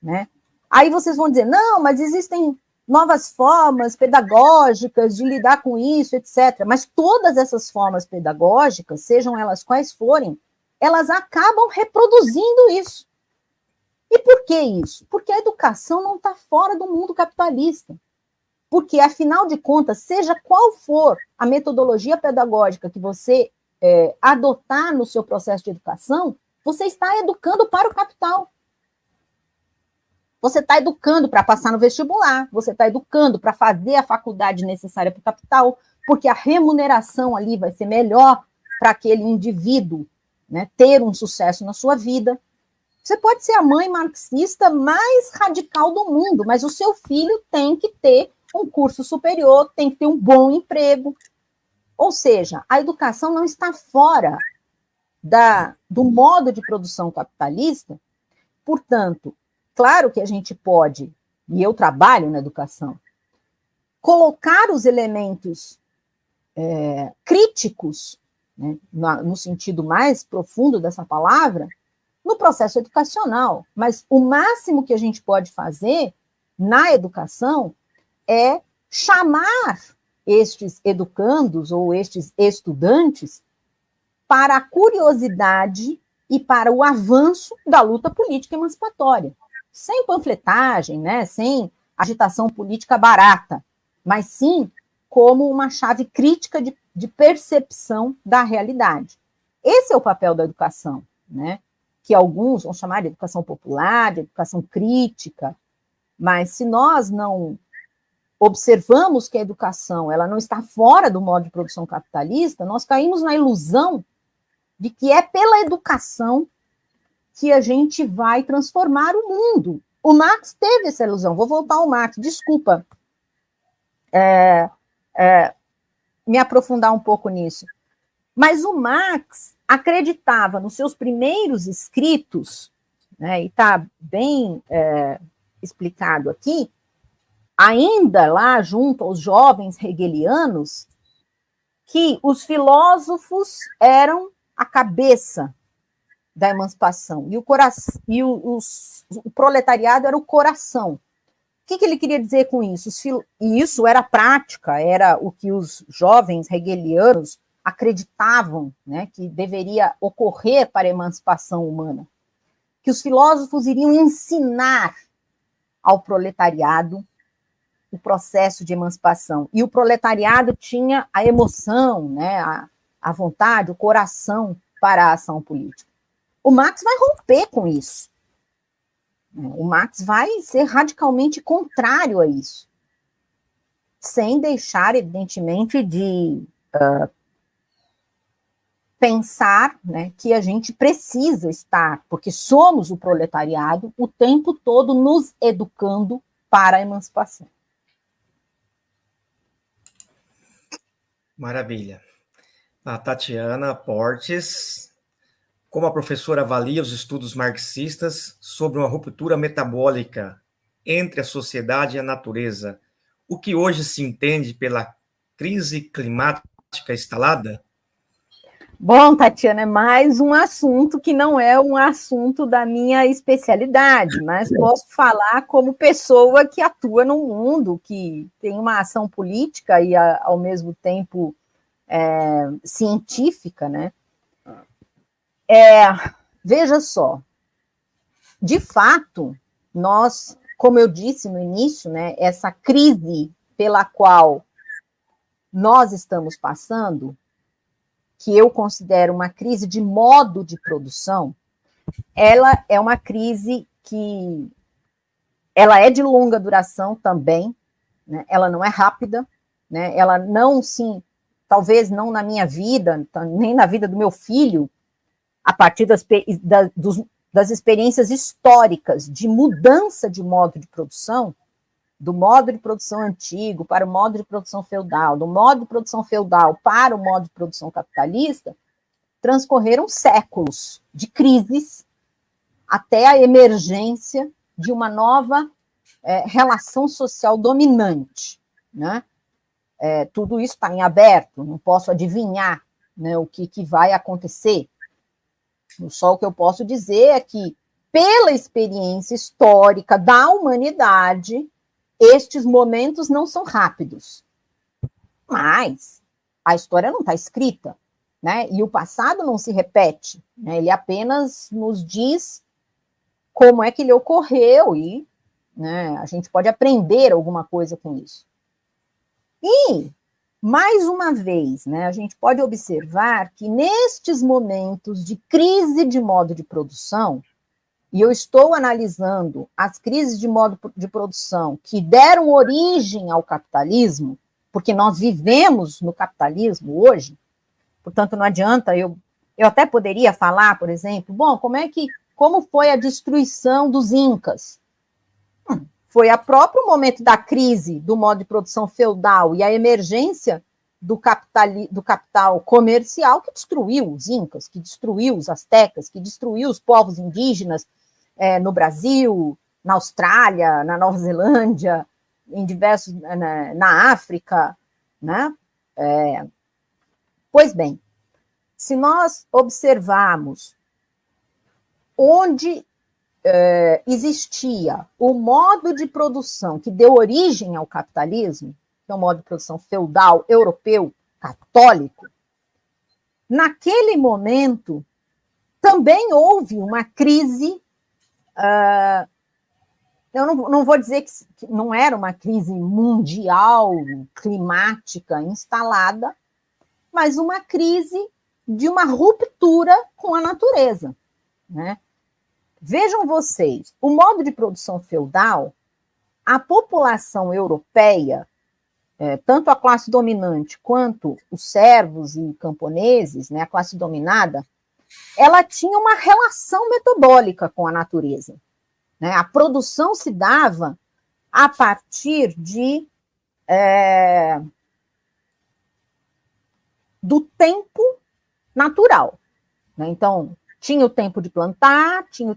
Né? Aí vocês vão dizer, não, mas existem novas formas pedagógicas de lidar com isso, etc. Mas todas essas formas pedagógicas, sejam elas quais forem, elas acabam reproduzindo isso. E por que isso? Porque a educação não está fora do mundo capitalista. Porque, afinal de contas, seja qual for a metodologia pedagógica que você adotar no seu processo de educação, você está educando para o capital. Você está educando para passar no vestibular, você está educando para fazer a faculdade necessária para o capital, porque a remuneração ali vai ser melhor para aquele indivíduo, né, ter um sucesso na sua vida. Você pode ser a mãe marxista mais radical do mundo, mas o seu filho tem que ter um curso superior, tem que ter um bom emprego. Ou seja, a educação não está fora do modo de produção capitalista. Portanto, claro que a gente pode, e eu trabalho na educação, colocar os elementos críticos, né, no sentido mais profundo dessa palavra, no processo educacional. Mas o máximo que a gente pode fazer na educação é chamar estes educandos ou estes estudantes para a curiosidade e para o avanço da luta política emancipatória. Sem panfletagem, né, sem agitação política barata, mas sim como uma chave crítica de percepção da realidade. Esse é o papel da educação, né, que alguns vão chamar de educação popular, de educação crítica, mas se nós não observamos que a educação ela não está fora do modo de produção capitalista, nós caímos na ilusão de que é pela educação que a gente vai transformar o mundo. O Marx teve essa ilusão. Vou voltar ao Marx, desculpa me aprofundar um pouco nisso. Mas o Marx acreditava nos seus primeiros escritos, né, e está bem explicado aqui, ainda lá junto aos jovens hegelianos, que os filósofos eram a cabeça da emancipação, e o proletariado era o coração. O que ele queria dizer com isso? E isso era prática, era o que os jovens hegelianos acreditavam, né, que deveria ocorrer para a emancipação humana. Que os filósofos iriam ensinar ao proletariado o processo de emancipação. E o proletariado tinha a emoção, né, a vontade, o coração para a ação política. O Marx vai romper com isso. O Marx vai ser radicalmente contrário a isso, sem deixar, evidentemente, de pensar, né, que a gente precisa estar, porque somos o proletariado, o tempo todo nos educando para a emancipação. Maravilha. A Tatiana Portes, como a professora avalia os estudos marxistas sobre uma ruptura metabólica entre a sociedade e a natureza, o que hoje se entende pela crise climática instalada? Bom, Tatiana, é mais um assunto que não é um assunto da minha especialidade, mas posso falar como pessoa que atua no mundo, que tem uma ação política e, ao mesmo tempo, científica, né? Veja só, de fato, nós, como eu disse no início, né, essa crise pela qual nós estamos passando, que eu considero uma crise de modo de produção, ela é uma crise que ela é de longa duração também, né? Ela não é rápida, né? Ela não, sim, talvez não na minha vida, nem na vida do meu filho, a partir das experiências históricas de mudança de modo de produção, do modo de produção antigo para o modo de produção feudal, do modo de produção feudal para o modo de produção capitalista, transcorreram séculos de crises até a emergência de uma nova relação social dominante, né? Tudo isso está em aberto, não posso adivinhar, né, o que vai acontecer. Só o que eu posso dizer é que, pela experiência histórica da humanidade, estes momentos não são rápidos. Mas a história não está escrita, né? E o passado não se repete, né? Ele apenas nos diz como é que ele ocorreu e, né, a gente pode aprender alguma coisa com isso. E, mais uma vez, né, a gente pode observar que nestes momentos de crise de modo de produção, e eu estou analisando as crises de modo de produção que deram origem ao capitalismo, porque nós vivemos no capitalismo hoje, portanto, não adianta, eu até poderia falar, por exemplo, bom, como foi a destruição dos Incas? Foi o próprio momento da crise do modo de produção feudal e a emergência do capital comercial que destruiu os Incas, que destruiu os astecas, que destruiu os povos indígenas no Brasil, na Austrália, na Nova Zelândia, em diversos, na África, né? Pois bem, se nós observarmos onde existia o modo de produção que deu origem ao capitalismo, que é o modo de produção feudal, europeu, católico, naquele momento também houve uma crise. Eu não vou dizer que não era uma crise mundial, climática, instalada, mas uma crise de uma ruptura com a natureza, né? Vejam vocês, o modo de produção feudal, a população europeia, tanto a classe dominante quanto os servos e camponeses, né, a classe dominada, ela tinha uma relação metabólica com a natureza, né? A produção se dava a partir do tempo natural, né? Então, tinha o tempo de plantar, tinha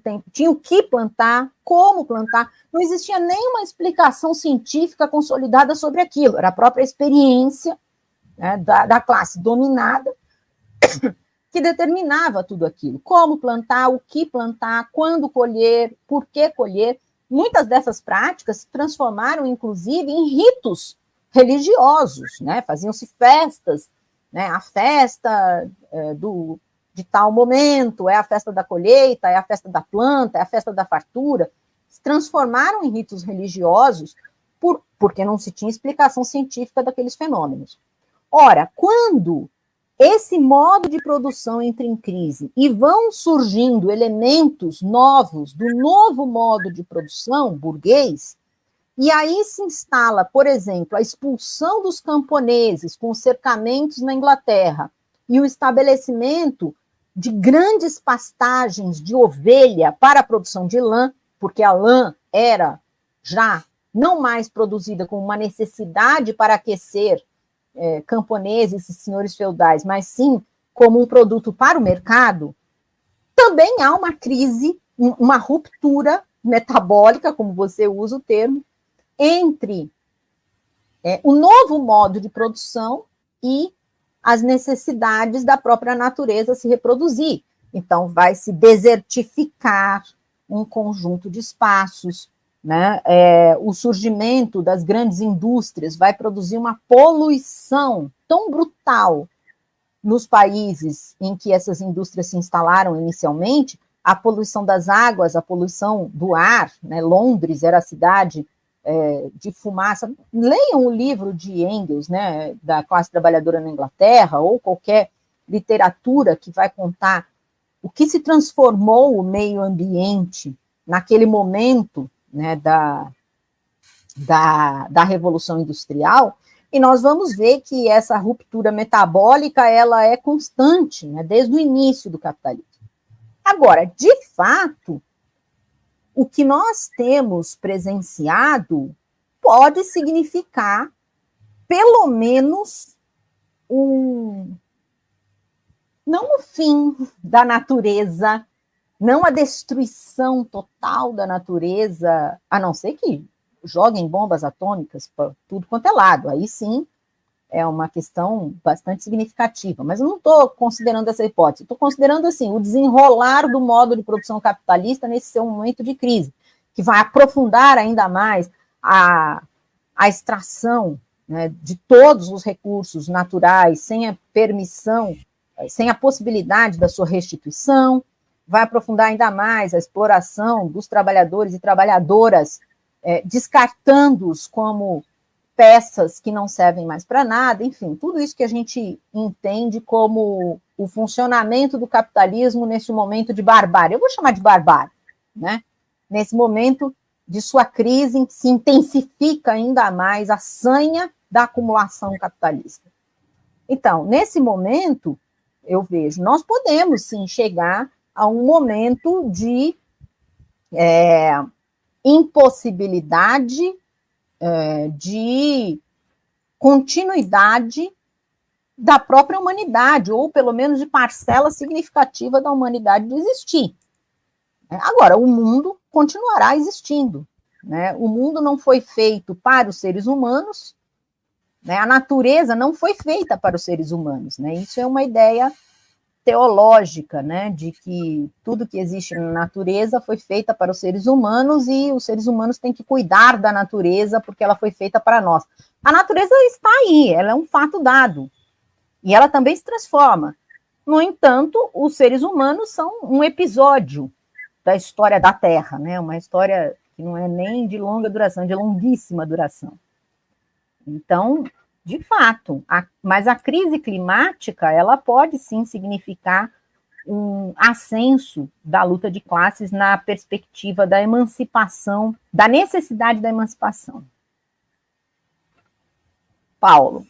o que plantar, como plantar. Não existia nenhuma explicação científica consolidada sobre aquilo. Era a própria experiência, né, da classe dominada que determinava tudo aquilo. Como plantar, o que plantar, quando colher, por que colher. Muitas dessas práticas se transformaram, inclusive, em ritos religiosos, né? Faziam-se festas, né? A festa de tal momento, é a festa da colheita, é a festa da planta, é a festa da fartura, se transformaram em ritos religiosos porque não se tinha explicação científica daqueles fenômenos. Ora, quando esse modo de produção entra em crise e vão surgindo elementos novos do novo modo de produção burguês, e aí se instala, por exemplo, a expulsão dos camponeses com os cercamentos na Inglaterra e o estabelecimento de grandes pastagens de ovelha para a produção de lã, porque a lã era já não mais produzida como uma necessidade para aquecer camponeses e senhores feudais, mas sim como um produto para o mercado, também há uma crise, uma ruptura metabólica, como você usa o termo, entre o novo modo de produção e as necessidades da própria natureza se reproduzir. Então, vai se desertificar um conjunto de espaços, né? O surgimento das grandes indústrias vai produzir uma poluição tão brutal nos países em que essas indústrias se instalaram inicialmente, a poluição das águas, a poluição do ar, né? Londres era a cidade de fumaça. Leiam o livro de Engels, né, da classe trabalhadora na Inglaterra, ou qualquer literatura que vai contar o que se transformou o meio ambiente naquele momento, né, da Revolução Industrial, e nós vamos ver que essa ruptura metabólica ela é constante, né, desde o início do capitalismo. Agora, de fato, o que nós temos presenciado pode significar, pelo menos, não o fim da natureza, não a destruição total da natureza, a não ser que joguem bombas atômicas para tudo quanto é lado. Aí sim é uma questão bastante significativa, mas eu não estou considerando essa hipótese, estou considerando assim, o desenrolar do modo de produção capitalista nesse seu momento de crise, que vai aprofundar ainda mais a extração, né, de todos os recursos naturais, sem a permissão, sem a possibilidade da sua restituição, vai aprofundar ainda mais a exploração dos trabalhadores e trabalhadoras, descartando-os como peças que não servem mais para nada, enfim, tudo isso que a gente entende como o funcionamento do capitalismo nesse momento de barbárie. Eu vou chamar de barbárie, né? Nesse momento de sua crise, em que se intensifica ainda mais a sanha da acumulação capitalista. Então, nesse momento, eu vejo, nós podemos sim chegar a um momento de impossibilidade de continuidade da própria humanidade, ou pelo menos de parcela significativa da humanidade de existir. Agora, o mundo continuará existindo, né? O mundo não foi feito para os seres humanos, né? A natureza não foi feita para os seres humanos, né? Isso é uma ideia teológica, né, de que tudo que existe na natureza foi feita para os seres humanos e os seres humanos têm que cuidar da natureza porque ela foi feita para nós. A natureza está aí, ela é um fato dado, e ela também se transforma. No entanto, os seres humanos são um episódio da história da Terra, né, uma história que não é nem de longa duração, de longuíssima duração. Então, de fato, mas a crise climática, ela pode sim significar um ascenso da luta de classes na perspectiva da emancipação, da necessidade da emancipação. Paulo.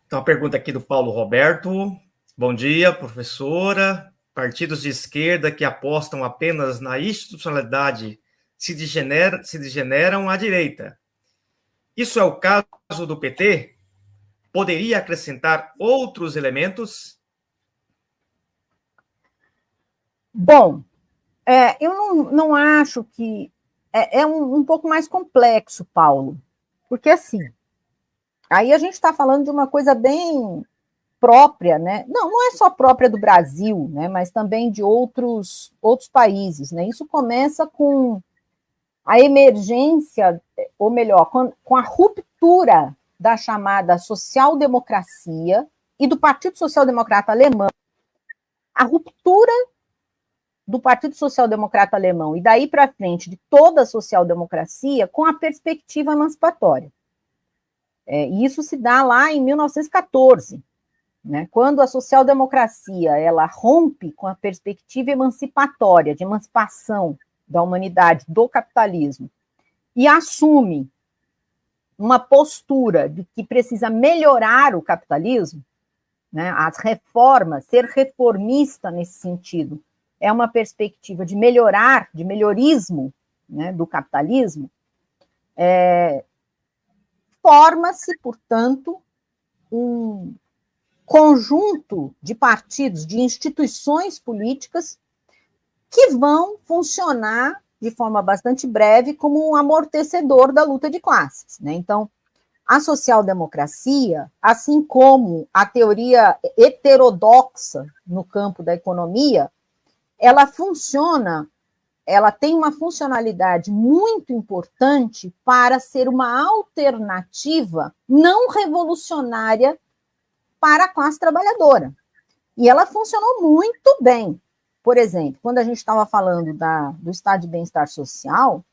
Então, a pergunta aqui do Paulo Roberto. Bom dia, professora. Partidos de esquerda que apostam apenas na institucionalidade se degeneram à direita. Isso é o caso do PT? Poderia acrescentar outros elementos? Bom, eu não acho que... É um pouco mais complexo, Paulo, porque assim, aí a gente está falando de uma coisa bem própria, né? Não é só própria do Brasil, né? Mas também de outros países, né? Isso começa com a emergência, ou melhor, com a ruptura da chamada social-democracia e do Partido Social-Democrata Alemão. A ruptura do Partido Social-Democrata Alemão e daí para frente de toda a social-democracia com a perspectiva emancipatória. E isso se dá lá em 1914, né, quando a social-democracia ela rompe com a perspectiva emancipatória, de emancipação da humanidade, do capitalismo, e assume uma postura de que precisa melhorar o capitalismo, né, as reformas, ser reformista nesse sentido, é uma perspectiva de melhorar, de melhorismo, né, do capitalismo, forma-se, portanto, um conjunto de partidos, de instituições políticas que vão funcionar de forma bastante breve como um amortecedor da luta de classes, né? Então, a social-democracia, assim como a teoria heterodoxa no campo da economia, ela tem uma funcionalidade muito importante para ser uma alternativa não revolucionária para a classe trabalhadora. E ela funcionou muito bem. Por exemplo, quando a gente estava falando do estado de bem-estar social,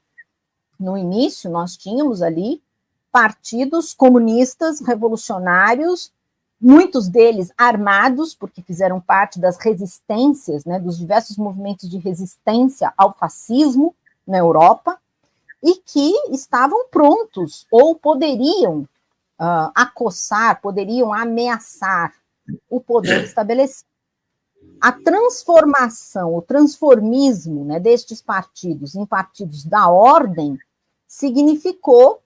no início nós tínhamos ali partidos comunistas, revolucionários, muitos deles armados, porque fizeram parte das resistências, né, dos diversos movimentos de resistência ao fascismo na Europa, e que estavam prontos, ou poderiam acossar, poderiam ameaçar o poder estabelecido. A transformação, o transformismo, né, destes partidos em partidos da ordem significou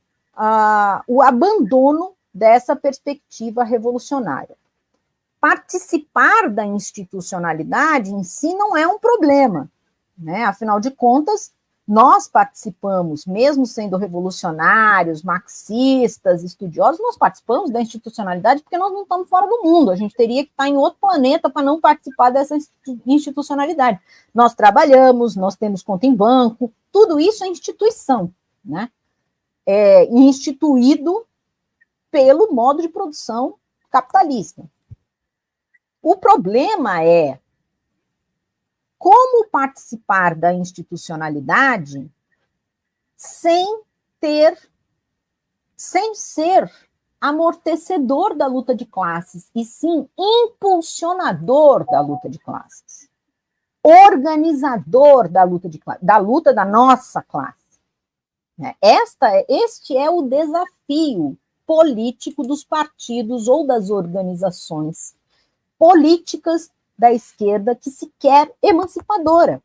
o abandono dessa perspectiva revolucionária. Participar da institucionalidade em si não é um problema, né? Afinal de contas, nós participamos, mesmo sendo revolucionários, marxistas, estudiosos, nós participamos da institucionalidade porque nós não estamos fora do mundo, a gente teria que estar em outro planeta para não participar dessa institucionalidade. Nós trabalhamos, nós temos conta em banco, tudo isso é instituição, né? Instituído pelo modo de produção capitalista. O problema é como participar da institucionalidade sem ser amortecedor da luta de classes, e sim impulsionador da luta de classes, organizador da luta da nossa classe. Este é o desafio político dos partidos ou das organizações políticas da esquerda que se quer emancipadora.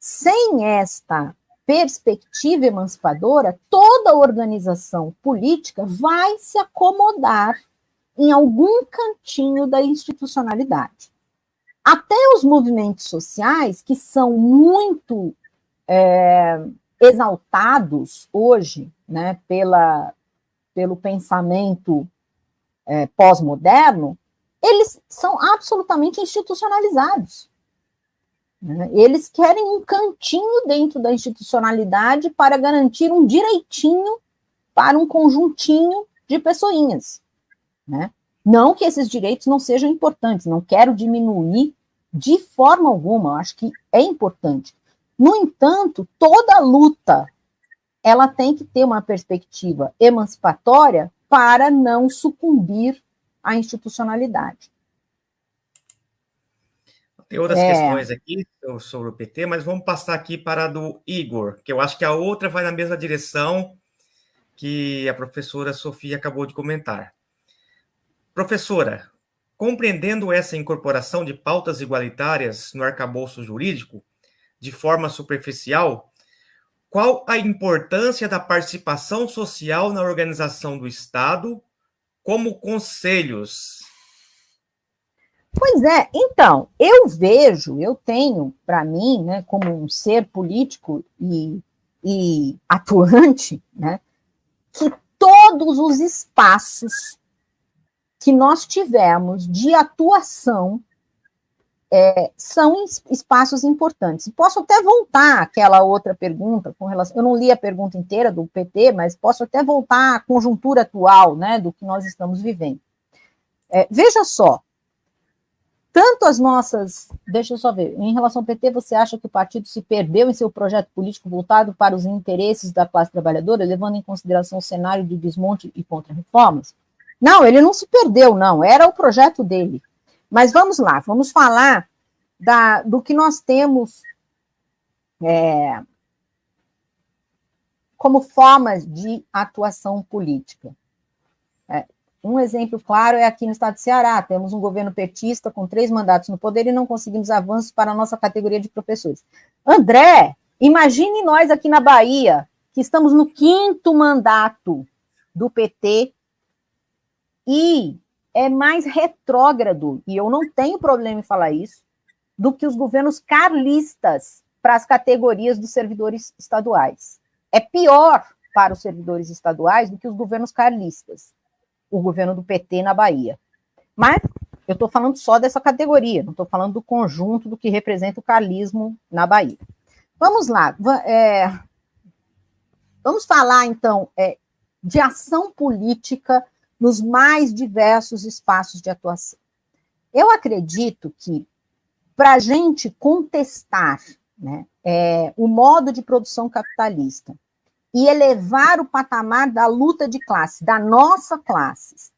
Sem esta perspectiva emancipadora, toda organização política vai se acomodar em algum cantinho da institucionalidade. Até os movimentos sociais, que são muito exaltados hoje, né, pelo pensamento pós-moderno, eles são absolutamente institucionalizados. Né? Eles querem um cantinho dentro da institucionalidade para garantir um direitinho para um conjuntinho de pessoinhas. Né? Não que esses direitos não sejam importantes, não quero diminuir de forma alguma, eu acho que é importante. No entanto, toda luta, ela tem que ter uma perspectiva emancipatória para não sucumbir à institucionalidade. Tem outras questões aqui sobre o PT, mas vamos passar aqui para a do Igor, que eu acho que a outra vai na mesma direção que a professora Sofia acabou de comentar. Professora, compreendendo essa incorporação de pautas igualitárias no arcabouço jurídico, de forma superficial, qual a importância da participação social na organização do Estado, como conselhos? Pois é, então, eu tenho, para mim, né, como um ser político e atuante, né, que todos os espaços que nós tivemos de atuação são espaços importantes. Posso até voltar àquela outra pergunta, com relação, eu não li a pergunta inteira do PT, mas posso até voltar à conjuntura atual, né, do que nós estamos vivendo. Veja só, tanto as nossas... Deixa eu só ver. Em relação ao PT, você acha que o partido se perdeu em seu projeto político voltado para os interesses da classe trabalhadora, levando em consideração o cenário de desmonte e contra-reformas? Não, ele não se perdeu, não. Era o projeto dele. Mas vamos lá, vamos falar do que nós temos como formas de atuação política. Um exemplo claro é aqui no estado de Ceará, temos um governo petista com 3 mandatos no poder e não conseguimos avanços para a nossa categoria de professores. André, imagine nós aqui na Bahia, que estamos no 5º mandato do PT e é mais retrógrado, e eu não tenho problema em falar isso, do que os governos carlistas para as categorias dos servidores estaduais. É pior para os servidores estaduais do que os governos carlistas. O governo do PT na Bahia. Mas eu estou falando só dessa categoria, não estou falando do conjunto do que representa o carlismo na Bahia. Vamos lá. Vamos falar, então, de ação política nos mais diversos espaços de atuação. Eu acredito que, para a gente contestar, né, o modo de produção capitalista, e elevar o patamar da luta de classe, da nossa classe,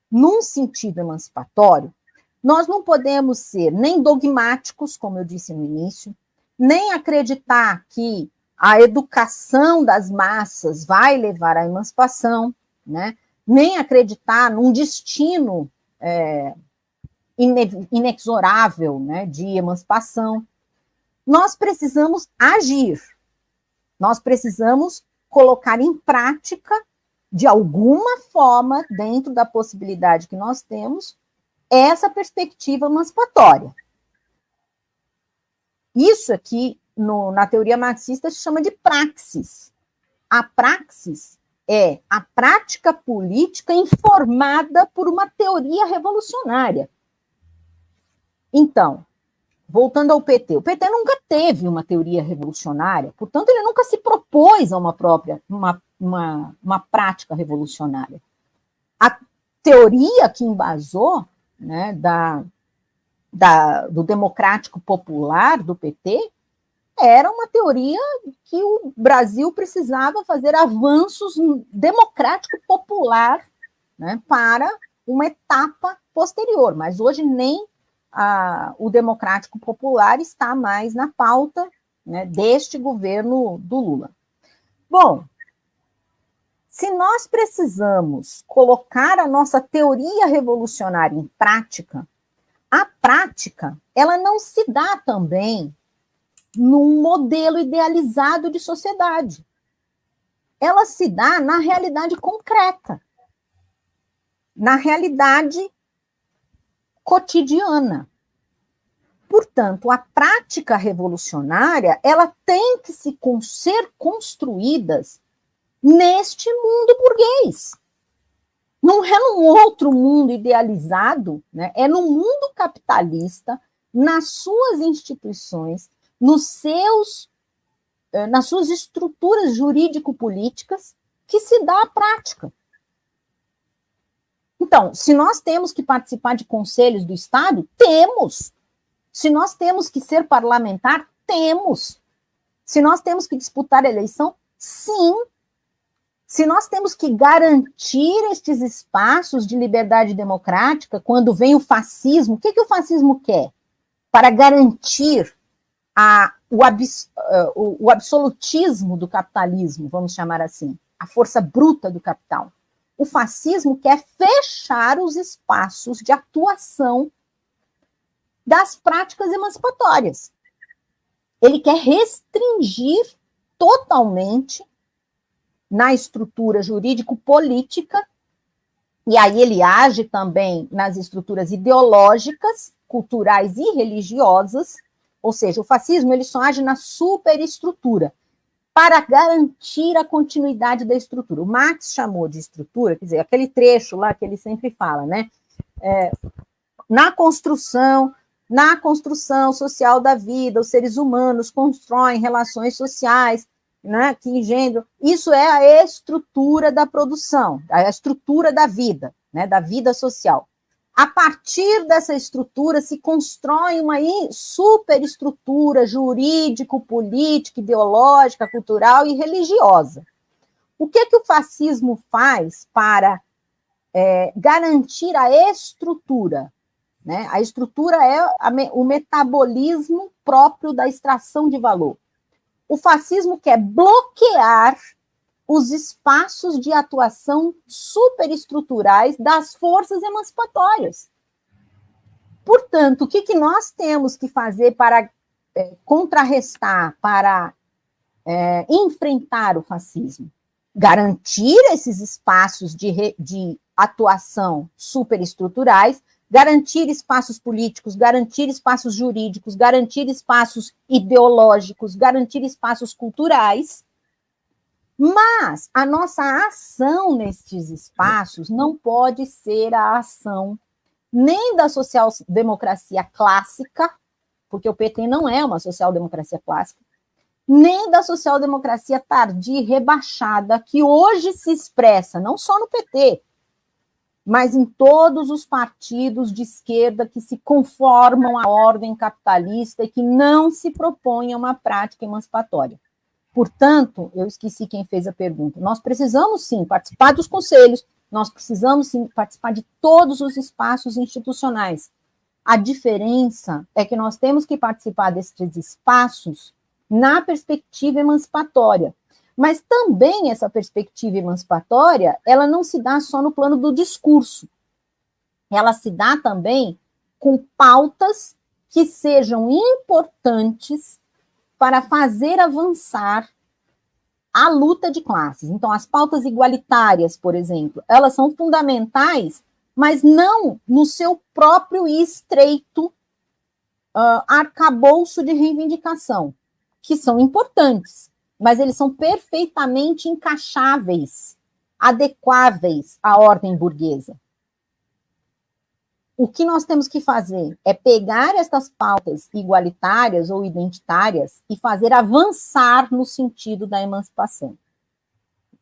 num sentido emancipatório, nós não podemos ser nem dogmáticos, como eu disse no início, nem acreditar que a educação das massas vai levar à emancipação, né? Nem acreditar num destino inexorável, né, de emancipação. Nós precisamos agir, nós precisamos colocar em prática, de alguma forma, dentro da possibilidade que nós temos, essa perspectiva emancipatória. Isso aqui, na teoria marxista, se chama de praxis. A praxis é a prática política informada por uma teoria revolucionária. Então, voltando ao PT, o PT nunca teve uma teoria revolucionária, portanto, ele nunca se propôs a uma prática revolucionária. A teoria que embasou, né, do democrático popular do PT era uma teoria que o Brasil precisava fazer avanços democrático popular, né, para uma etapa posterior, mas hoje nem o democrático popular está mais na pauta, né, deste governo do Lula. Bom, se nós precisamos colocar a nossa teoria revolucionária em prática, a prática ela não se dá também num modelo idealizado de sociedade. Ela se dá na realidade concreta, na realidade cotidiana. Portanto, a prática revolucionária, ela tem que ser construída neste mundo burguês. Não é num outro mundo idealizado, né? É no mundo capitalista, nas suas instituições, nas suas estruturas jurídico-políticas, que se dá a prática. Então, se nós temos que participar de conselhos do Estado, temos. Se nós temos que ser parlamentar, temos. Se nós temos que disputar eleição, sim. Se nós temos que garantir estes espaços de liberdade democrática, quando vem o fascismo, o que o fascismo quer? Para garantir o absolutismo do capitalismo, vamos chamar assim, a força bruta do capital. O fascismo quer fechar os espaços de atuação das práticas emancipatórias. Ele quer restringir totalmente na estrutura jurídico-política, e aí ele age também nas estruturas ideológicas, culturais e religiosas, ou seja, o fascismo ele só age na superestrutura, para garantir a continuidade da estrutura. O Marx chamou de estrutura, quer dizer, aquele trecho lá que ele sempre fala, né? Na construção social da vida, os seres humanos constroem relações sociais, né, que engendram. Isso é a estrutura da produção, a estrutura da vida, né, da vida social. A partir dessa estrutura se constrói uma superestrutura jurídico, política, ideológica, cultural e religiosa. O que o fascismo faz para garantir a estrutura? Né? A estrutura é o metabolismo próprio da extração de valor. O fascismo quer bloquear os espaços de atuação superestruturais das forças emancipatórias. Portanto, o que nós temos que fazer para contrarrestar, para enfrentar o fascismo? Garantir esses espaços de atuação superestruturais, garantir espaços políticos, garantir espaços jurídicos, garantir espaços ideológicos, garantir espaços culturais. Mas a nossa ação nestes espaços não pode ser a ação nem da social-democracia clássica, porque o PT não é uma social-democracia clássica, nem da social-democracia tardia e rebaixada, que hoje se expressa não só no PT, mas em todos os partidos de esquerda que se conformam à ordem capitalista e que não se propõem a uma prática emancipatória. Portanto, eu esqueci quem fez a pergunta. Nós precisamos, sim, participar dos conselhos, nós precisamos, sim, participar de todos os espaços institucionais. A diferença é que nós temos que participar desses espaços na perspectiva emancipatória. Mas também essa perspectiva emancipatória, ela não se dá só no plano do discurso. Ela se dá também com pautas que sejam importantes para fazer avançar a luta de classes. Então, as pautas igualitárias, por exemplo, elas são fundamentais, mas não no seu próprio e estreito arcabouço de reivindicação, que são importantes, mas eles são perfeitamente encaixáveis, adequáveis à ordem burguesa. O que nós temos que fazer é pegar estas pautas igualitárias ou identitárias e fazer avançar no sentido da emancipação.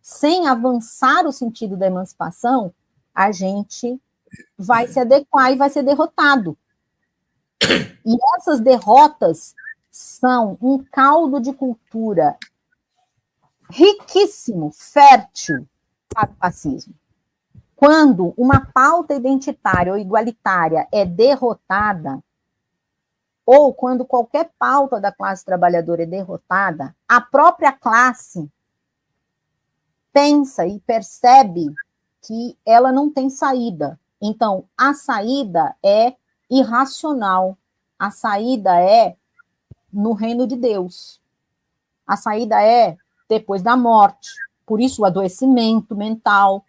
Sem avançar o sentido da emancipação, a gente vai se adequar e vai ser derrotado. E essas derrotas são um caldo de cultura riquíssimo, fértil para o fascismo. Quando uma pauta identitária ou igualitária é derrotada, ou quando qualquer pauta da classe trabalhadora é derrotada, a própria classe pensa e percebe que ela não tem saída. Então, a saída é irracional, a saída é no reino de Deus, a saída é depois da morte, por isso o adoecimento mental,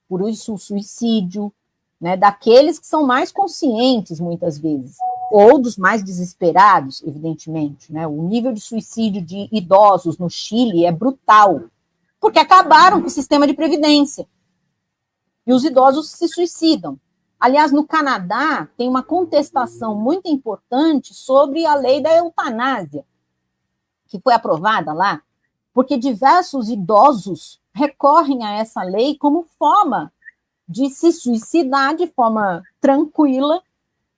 por isso o suicídio, né, daqueles que são mais conscientes, muitas vezes, ou dos mais desesperados, evidentemente. Né? O nível de suicídio de idosos no Chile é brutal, porque acabaram com o sistema de previdência. e os idosos se suicidam. Aliás, no Canadá, tem uma contestação muito importante sobre a lei da eutanásia, que foi aprovada lá, porque diversos idosos recorrem a essa lei como forma de se suicidar de forma tranquila,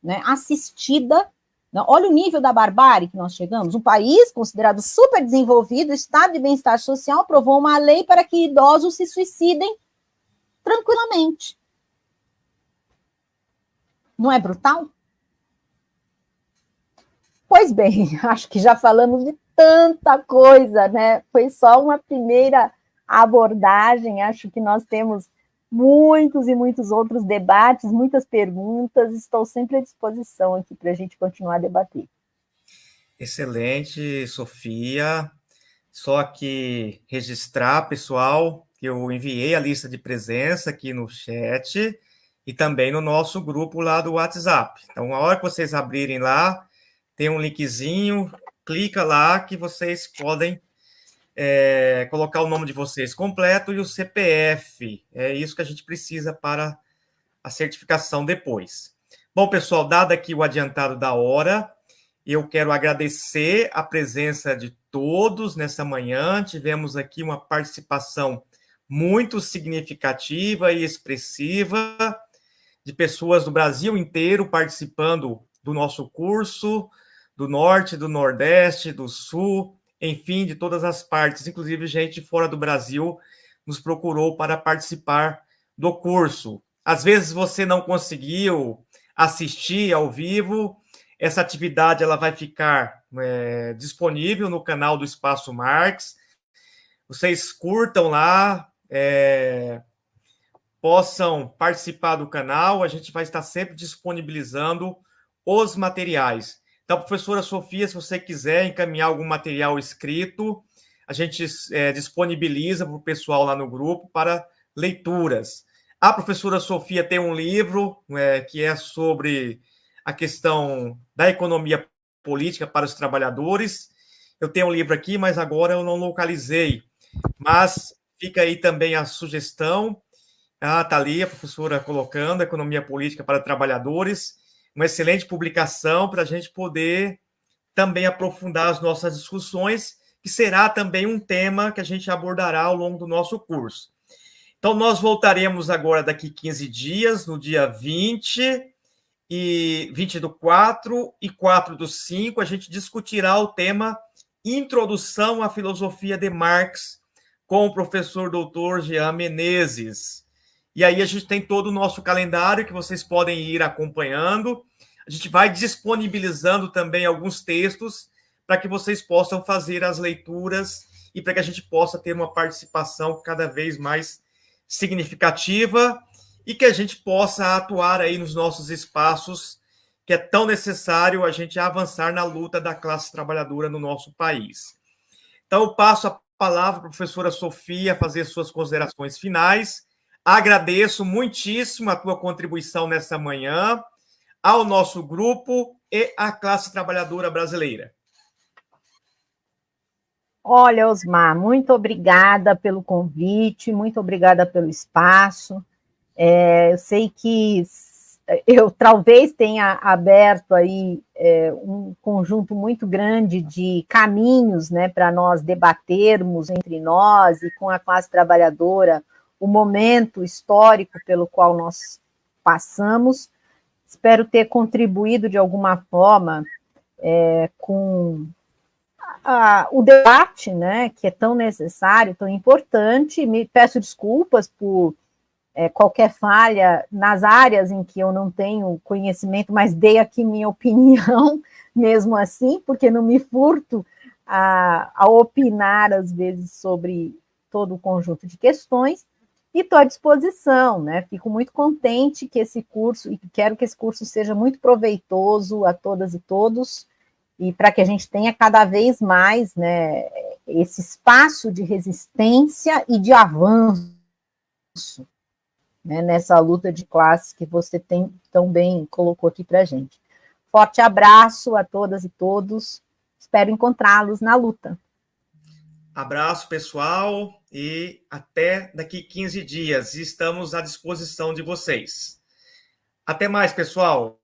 né, assistida. Olha o nível da barbárie que nós chegamos. Um país considerado super desenvolvido, o Estado de Bem-Estar Social aprovou uma lei para que idosos se suicidem tranquilamente. Não é brutal? Pois bem, acho que já falamos de tanta coisa, né? Foi só uma primeira abordagem, acho que nós temos muitos e muitos outros debates, muitas perguntas, estou sempre à disposição aqui para a gente continuar a debater. Excelente, Sofia. Só aqui registrar, pessoal, que eu enviei a lista de presença aqui no chat e também no nosso grupo lá do WhatsApp. Então, a hora que vocês abrirem lá, tem um linkzinho, clica lá que vocês podem colocar o nome de vocês completo e o CPF. É isso que a gente precisa para a certificação depois. Bom, pessoal, dado aqui o adiantado da hora, eu quero agradecer a presença de todos nessa manhã. Tivemos aqui uma participação muito significativa e expressiva de pessoas do Brasil inteiro participando do nosso curso, do Norte, do Nordeste, do Sul, enfim, de todas as partes, inclusive gente fora do Brasil nos procurou para participar do curso. Às vezes você não conseguiu assistir ao vivo, essa atividade ela vai ficar disponível no canal do Espaço Marx. Vocês curtam lá, possam participar do canal, a gente vai estar sempre disponibilizando os materiais. Então, professora Sofia, se você quiser encaminhar algum material escrito, a gente disponibiliza para o pessoal lá no grupo para leituras. A professora Sofia tem um livro que é sobre a questão da economia política para os trabalhadores. Eu tenho um livro aqui, mas agora eu não localizei. Mas fica aí também a sugestão. Está ali a professora colocando Economia Política para Trabalhadores, uma excelente publicação para a gente poder também aprofundar as nossas discussões, que será também um tema que a gente abordará ao longo do nosso curso. Então, nós voltaremos agora daqui 15 dias, no dia 20 do 4 e 4 do 5, a gente discutirá o tema Introdução à Filosofia de Marx, com o professor doutor Jean Menezes. E aí a gente tem todo o nosso calendário que vocês podem ir acompanhando. A gente vai disponibilizando também alguns textos para que vocês possam fazer as leituras e para que a gente possa ter uma participação cada vez mais significativa e que a gente possa atuar aí nos nossos espaços, que é tão necessário a gente avançar na luta da classe trabalhadora no nosso país. Então, eu passo a palavra para a professora Sofia fazer suas considerações finais. Agradeço muitíssimo a tua contribuição nessa manhã, ao nosso grupo e à classe trabalhadora brasileira. Olha, Osmar, muito obrigada pelo convite, muito obrigada pelo espaço. Eu sei que eu talvez tenha aberto aí um conjunto muito grande de caminhos, né, para nós debatermos entre nós e com a classe trabalhadora o momento histórico pelo qual nós passamos. Espero ter contribuído de alguma forma com o debate, né, que é tão necessário, tão importante. Me peço desculpas por qualquer falha nas áreas em que eu não tenho conhecimento, mas dei aqui minha opinião, mesmo assim, porque não me furto a opinar, às vezes, sobre todo o conjunto de questões, e estou à disposição, né? Fico muito contente que esse curso, e quero que esse curso seja muito proveitoso a todas e todos, e para que a gente tenha cada vez mais, né, esse espaço de resistência e de avanço, né, nessa luta de classe que você tão bem colocou aqui para a gente. Forte abraço a todas e todos, espero encontrá-los na luta. Abraço, pessoal, e até daqui 15 dias. Estamos à disposição de vocês. Até mais, pessoal.